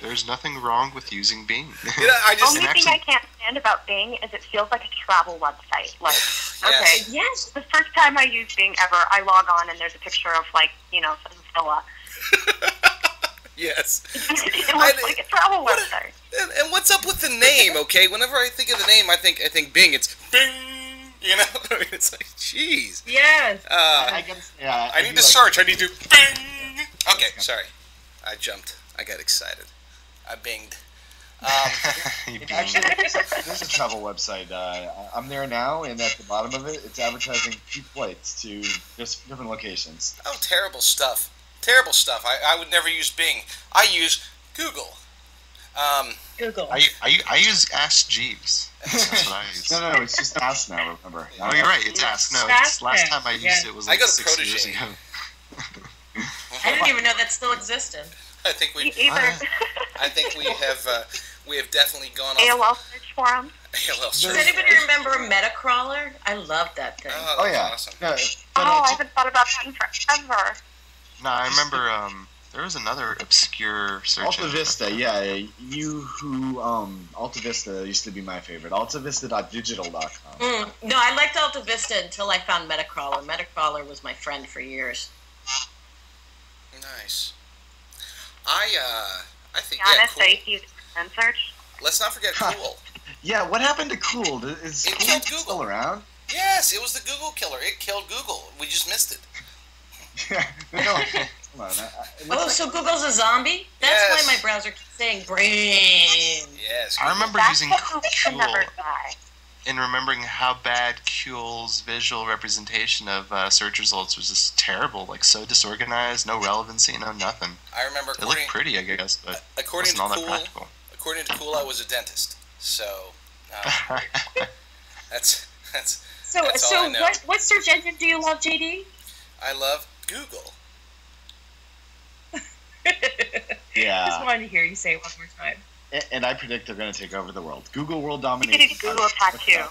Speaker 6: There's nothing wrong with using Bing.
Speaker 8: The only thing I can't stand about Bing is it feels like a travel website. Like, okay,
Speaker 3: yes.
Speaker 8: The first time I use Bing ever, I log on and there's a picture of some villa.
Speaker 1: Yes.
Speaker 8: It looks like a travel website.
Speaker 1: And what's up with the name? Okay, whenever I think of the name, I think Bing. It's Bing. It's like, jeez.
Speaker 3: Yes.
Speaker 1: I need to search. I need to Bing. Okay, sorry. I jumped. I got excited. I binged.
Speaker 4: There's a travel website. I'm there now, and at the bottom of it, it's advertising cheap flights to just different locations.
Speaker 1: Oh, terrible stuff. Terrible stuff. I would never use Bing. I use Google.
Speaker 3: Google.
Speaker 6: I use Ask Jeeves. That's what I use.
Speaker 4: No, it's just Ask now. Remember?
Speaker 6: Oh, you're right. It's Ask. No, it's last time I used it was
Speaker 1: I
Speaker 6: like
Speaker 1: go to
Speaker 6: 6
Speaker 1: Protege.
Speaker 6: years ago.
Speaker 7: I didn't even know that still existed.
Speaker 1: I think we have definitely gone off
Speaker 8: AOL search forum.
Speaker 1: AOL
Speaker 7: Does
Speaker 1: search.
Speaker 7: anybody remember Metacrawler? I loved that thing.
Speaker 1: Oh,
Speaker 4: Oh
Speaker 1: that's
Speaker 4: yeah.
Speaker 1: awesome.
Speaker 4: No,
Speaker 8: Oh, I haven't thought about that in forever.
Speaker 6: No, I remember there was another obscure search
Speaker 4: Alta
Speaker 6: engine.
Speaker 4: Vista, yeah. Alta Vista used to be my favorite. AltaVista.digital.com.
Speaker 7: No, I liked Alta Vista until I found Metacrawler. Metacrawler was my friend for years.
Speaker 1: Nice. I think
Speaker 8: Be
Speaker 1: yeah,
Speaker 8: honest,
Speaker 1: cool.
Speaker 8: I used to use and search.
Speaker 1: Let's not forget Cool.
Speaker 4: Yeah, what happened to Cool? Is
Speaker 1: It
Speaker 4: Cool
Speaker 1: killed
Speaker 4: still
Speaker 1: Google.
Speaker 4: around?
Speaker 1: Yes, it was the Google killer. It killed Google. We just missed it.
Speaker 4: No, hold on.
Speaker 7: Oh, so Google's a zombie? That's
Speaker 1: Yes.
Speaker 7: why my browser keeps saying brain.
Speaker 1: Yes.
Speaker 6: I remember
Speaker 8: That's
Speaker 6: using
Speaker 8: what can
Speaker 6: Cool
Speaker 8: never die.
Speaker 6: and remembering how bad Cool's visual representation of search results was just terrible. Like, so disorganized, no relevancy, no nothing.
Speaker 1: I remember
Speaker 6: It looked pretty, I guess, but
Speaker 1: according
Speaker 6: wasn't
Speaker 1: to
Speaker 6: all that
Speaker 1: Cool.
Speaker 6: practical.
Speaker 1: According to Cool, I was a dentist. So that's
Speaker 3: So,
Speaker 1: That's all I know.
Speaker 3: what search engine do you love, JD?
Speaker 1: I love Google.
Speaker 3: Just
Speaker 4: Yeah,
Speaker 3: wanted to hear you say it one more time.
Speaker 4: and I predict they're going to take over the world. Google world
Speaker 8: You could
Speaker 4: domination.
Speaker 8: do Google tattoo.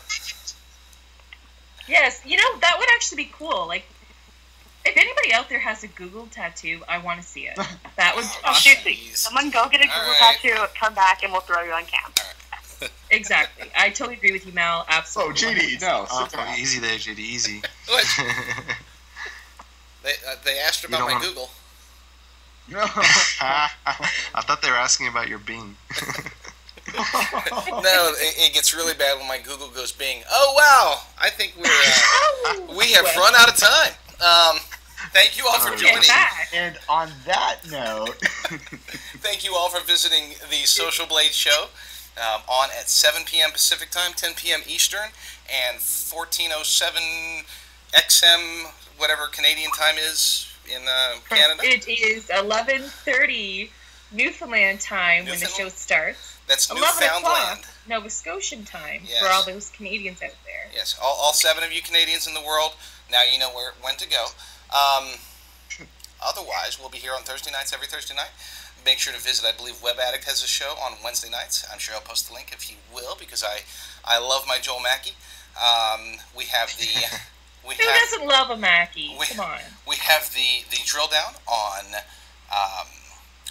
Speaker 3: Yes, that would actually be cool. Like, if anybody out there has a Google tattoo, I want to see it. That would be
Speaker 1: Oh,
Speaker 3: awesome.
Speaker 8: Seriously,
Speaker 1: jeez.
Speaker 8: someone go get a Google
Speaker 1: Alright.
Speaker 8: tattoo, come back, and we'll throw you on cam.
Speaker 3: Exactly. I totally agree with you, Mal.
Speaker 4: Oh,
Speaker 3: Absolutely.
Speaker 4: JD, no.
Speaker 6: Oh,
Speaker 4: sit down.
Speaker 6: easy there, JD, easy.
Speaker 1: What? They asked her
Speaker 6: You
Speaker 1: about
Speaker 6: don't
Speaker 1: my
Speaker 6: want-
Speaker 1: Google.
Speaker 4: No.
Speaker 6: I thought they were asking about your Bing.
Speaker 1: No, it gets really bad when my Google goes Bing. Oh wow! I think we have run out of time. Thank you all for
Speaker 6: Oh,
Speaker 1: joining.
Speaker 3: back.
Speaker 4: And on that note,
Speaker 1: Thank you all for visiting the Social Blade Show on at 7 p.m. Pacific Time, 10 p.m. Eastern, and 14:07 XM, whatever Canadian time is in Canada.
Speaker 3: It is 11:30 Newfoundland time when the
Speaker 1: Newfoundland?
Speaker 3: show starts.
Speaker 1: That's
Speaker 3: 11
Speaker 1: Newfoundland.
Speaker 3: o'clock Nova Scotian time
Speaker 1: Yes.
Speaker 3: for all those Canadians out there.
Speaker 1: Yes, all 7 of you Canadians in the world, now you know when to go. Otherwise, we'll be here on Thursday nights, every Thursday night. Make sure to visit, I believe Web Addict has a show on Wednesday nights. I'm sure I'll post the link if he will, because I love my Joel Mackey. We have the...
Speaker 3: Who doesn't love a Mackie? Come on.
Speaker 1: We have the drill down on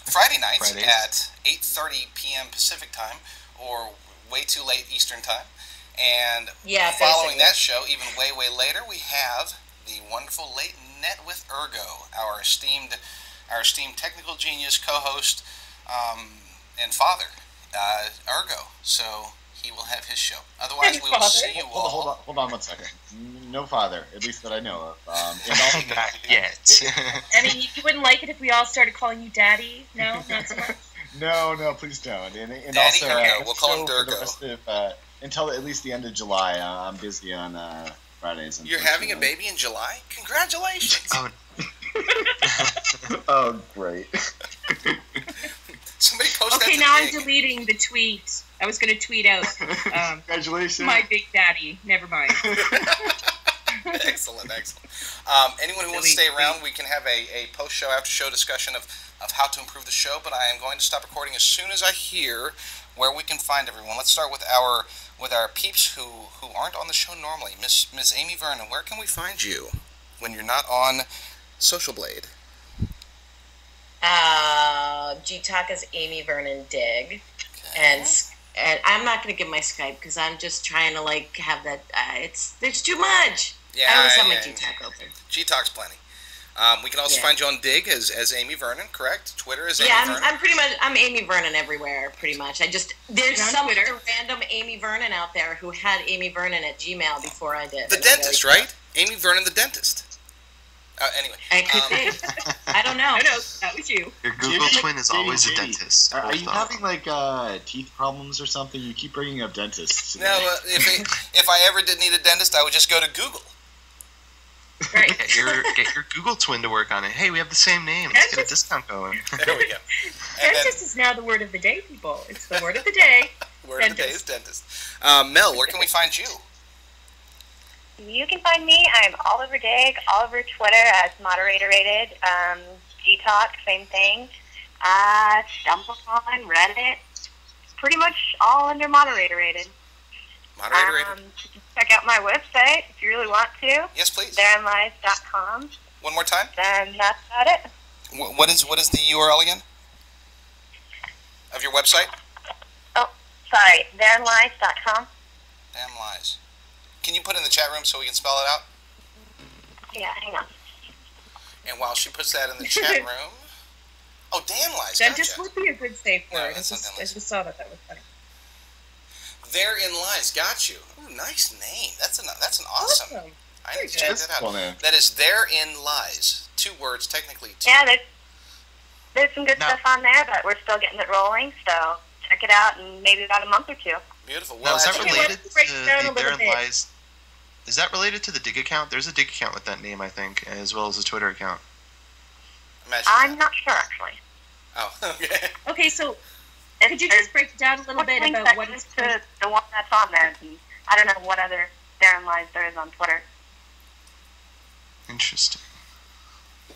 Speaker 1: Friday nights
Speaker 6: Fridays.
Speaker 1: at 8:30 p.m. Pacific time, or way too late Eastern time. And
Speaker 7: Yeah,
Speaker 1: following
Speaker 7: basically.
Speaker 1: that show, even way later, we have the wonderful Late Net with Ergo, our esteemed technical genius co-host and father, Ergo. So he will have his show. Otherwise, we will
Speaker 3: Father.
Speaker 1: see you all.
Speaker 4: hold on 1 second. No father, at least that I know of. And also,
Speaker 6: Not yet.
Speaker 3: I mean, you wouldn't like it if we all started calling you Daddy? No, not so much.
Speaker 4: no, please don't. And
Speaker 1: Daddy
Speaker 4: also,
Speaker 1: Ergo. We'll call him
Speaker 4: so for the
Speaker 1: Durgo.
Speaker 4: rest of, until at least the end of July, I'm busy on Fridays.
Speaker 1: You're having a
Speaker 4: unfortunately.
Speaker 1: baby in July? Congratulations!
Speaker 6: Oh,
Speaker 4: Oh, great.
Speaker 1: Somebody post
Speaker 3: Okay,
Speaker 1: that
Speaker 3: now
Speaker 1: to
Speaker 3: I'm
Speaker 1: Nick.
Speaker 3: deleting the tweet. I was going to tweet out
Speaker 4: Congratulations.
Speaker 3: my big daddy. Never mind.
Speaker 1: Excellent. Anyone who wants to stay around, we can have a post-show, after-show discussion of how to improve the show, but I am going to stop recording as soon as I hear where we can find everyone. Let's start with our peeps who aren't on the show normally. Miss Amy Vernon, where can we find you when you're not on Social Blade?
Speaker 7: G-Talk is Amy Vernon Dig. And I'm not going to give my Skype because I'm just trying to have that. There's too much.
Speaker 1: Yeah,
Speaker 7: I always have my
Speaker 1: yeah.
Speaker 7: G-Talk open.
Speaker 1: G-Talk's plenty. We can also
Speaker 7: Yeah.
Speaker 1: find you on Dig as Amy Vernon, correct? Twitter is Amy
Speaker 7: Yeah,
Speaker 1: Vernon.
Speaker 7: I'm Amy Vernon everywhere, pretty much. There's
Speaker 3: You're on
Speaker 7: some
Speaker 3: Twitter.
Speaker 7: other random Amy Vernon out there who had Amy Vernon at Gmail before I did.
Speaker 1: The
Speaker 7: And I'm
Speaker 1: dentist,
Speaker 7: very-
Speaker 1: right? Amy Vernon, the dentist. Anyway.
Speaker 7: It could be. I don't know.
Speaker 3: No, that was you.
Speaker 6: your Google
Speaker 4: JD,
Speaker 6: twin is always a
Speaker 4: JD.
Speaker 6: dentist.
Speaker 4: Are you
Speaker 6: Both of
Speaker 4: having
Speaker 6: them.
Speaker 4: teeth problems or something? You keep bringing up dentists.
Speaker 1: No, if I ever did need a dentist, I would just go to Google.
Speaker 3: Right.
Speaker 6: Get your Google twin to work on it. Hey, we have the same name. Let's get a discount going.
Speaker 1: There we go. And
Speaker 3: Dentist is now the word of the day, people. It's the word of the day.
Speaker 1: word of the day is dentist. Mel, where can we find you?
Speaker 8: You can find me. I'm all over Dig, all over Twitter as Moderated. Gtalk, same thing. StumbleCon, Reddit, pretty much all under Moderated.
Speaker 1: Moderated.
Speaker 8: Check out my website if you really want to.
Speaker 1: Yes, please.
Speaker 8: ThereInLies.com.
Speaker 1: One more time.
Speaker 8: Then that's about it.
Speaker 1: What is the URL again? Of your website?
Speaker 8: Oh, sorry. ThereInLies.com.
Speaker 1: Damn lies. Can you put it in the chat room so we can spell it out?
Speaker 8: Yeah, hang on.
Speaker 1: And while she puts that in the chat room... Oh, damn lies.
Speaker 3: Dentist
Speaker 1: Gotcha.
Speaker 3: would be a good safe
Speaker 1: No,
Speaker 3: word.
Speaker 1: that's not
Speaker 3: I
Speaker 1: damn lies.
Speaker 3: just saw that was funny.
Speaker 1: Therein lies. Got you. Ooh, nice name. That's an awesome. I need to check that out.
Speaker 4: Cool name.
Speaker 1: That is Therein Lies. 2 words, technically. 2.
Speaker 8: Yeah, there's some good
Speaker 6: Now-
Speaker 8: stuff on there, but we're still getting it rolling, so check it out in maybe about a month or 2.
Speaker 1: Beautiful.
Speaker 6: Now,
Speaker 1: Well,
Speaker 6: is that
Speaker 1: actually,
Speaker 6: related
Speaker 3: let's
Speaker 6: to
Speaker 3: break it down a
Speaker 6: the
Speaker 3: little
Speaker 6: Therein
Speaker 3: bit.
Speaker 6: Lies? Is that related to the Dig account? There's a Dig account with that name, I think, as well as a Twitter account.
Speaker 1: imagine
Speaker 8: I'm
Speaker 1: that.
Speaker 8: not sure, actually.
Speaker 1: Oh, okay.
Speaker 3: Okay, so could you just break down a little bit about what it's
Speaker 8: to the one that's on there? And I don't know what other Therein Lies there is on Twitter.
Speaker 6: Interesting.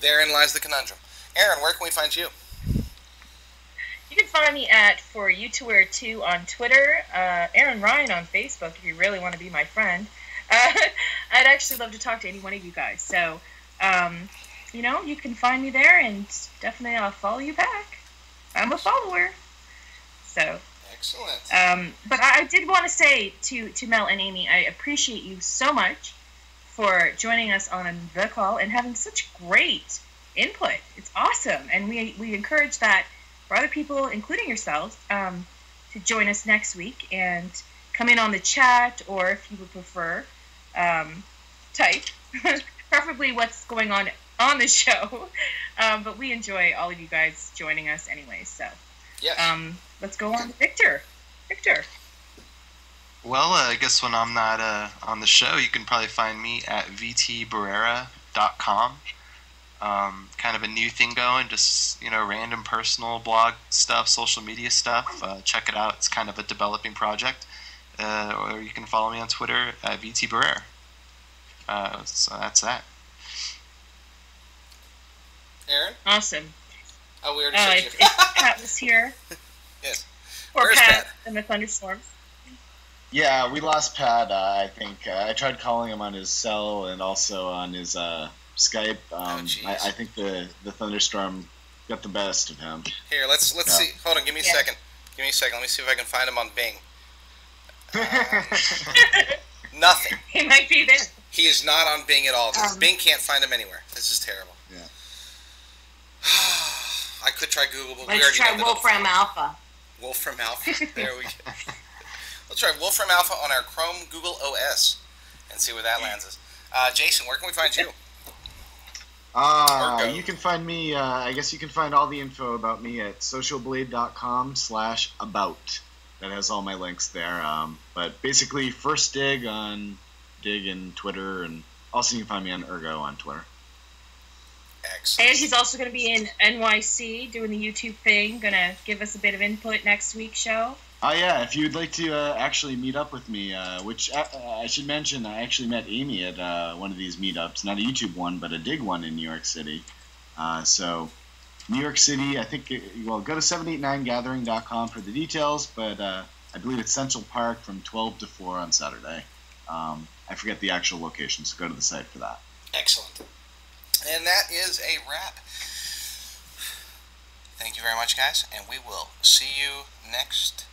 Speaker 1: Therein lies the conundrum. Aaron, where can we find you?
Speaker 3: You can find me at For You to Wear 2 on Twitter, Aaron Ryan on Facebook if you really want to be my friend. I'd actually love to talk to any one of you guys. So, you can find me there, and definitely I'll follow you back. I'm a follower. So,
Speaker 1: Excellent.
Speaker 3: but I did want to say to Mel and Amy, I appreciate you so much for joining us on the call and having such great input. It's awesome, and we encourage that for other people, including yourselves, to join us next week and come in on the chat, or if you would prefer, type, preferably what's going on the show. But we enjoy all of you guys joining us anyway. So
Speaker 1: Yes.
Speaker 3: let's go on to Victor. Victor.
Speaker 6: Well, I guess when I'm not on the show, you can probably find me at vtbarrera.com. Kind of a new thing going, just random personal blog stuff, social media stuff. Check it out. It's kind of a developing project. Or you can follow me on Twitter at vtbarrera. So that's that.
Speaker 1: Aaron?
Speaker 3: Awesome.
Speaker 1: Oh, we already said
Speaker 3: If
Speaker 1: you.
Speaker 3: Pat was here.
Speaker 1: Yes.
Speaker 3: Or
Speaker 1: Where's
Speaker 3: Pat
Speaker 1: Pat?
Speaker 3: and the Thunderstorms.
Speaker 4: Yeah, we lost Pat. I think I tried calling him on his cell and also on his Skype.
Speaker 1: jeez.
Speaker 4: I think the thunderstorm got the best of him.
Speaker 1: Here, let's see. Hold on, give me a second. Give me a second. Let me see if I can find him on Bing. Nothing.
Speaker 3: He might be there.
Speaker 1: He is not on Bing at all. Bing can't find him anywhere. This is terrible.
Speaker 4: Yeah.
Speaker 1: I could try Google, but we
Speaker 7: Let's
Speaker 1: already
Speaker 7: try
Speaker 1: know that
Speaker 7: Wolfram Alpha.
Speaker 1: Wolfram Alpha. There we go. Let's try Wolfram Alpha on our Chrome Google OS and see where that lands us. Jason, where can we find you?
Speaker 4: You can find me, I guess you can find all the info about me at socialblade.com/about. That has all my links there. But basically, first Dig on Dig and Twitter, and also you can find me on Ergo on Twitter.
Speaker 1: Excellent.
Speaker 3: And he's also going to be in NYC doing the YouTube thing, going to give us a bit of input next week's show.
Speaker 4: Oh yeah, if you'd like to actually meet up with me, which I should mention, I actually met Amy at one of these meetups, not a YouTube one, but a Dig one in New York City. So New York City, I think, go to 789gathering.com for the details, but I believe it's Central Park from 12 to 4 on Saturday. I forget the actual location, so go to the site for that.
Speaker 1: Excellent. And that is a wrap. Thank you very much, guys, and we will see you next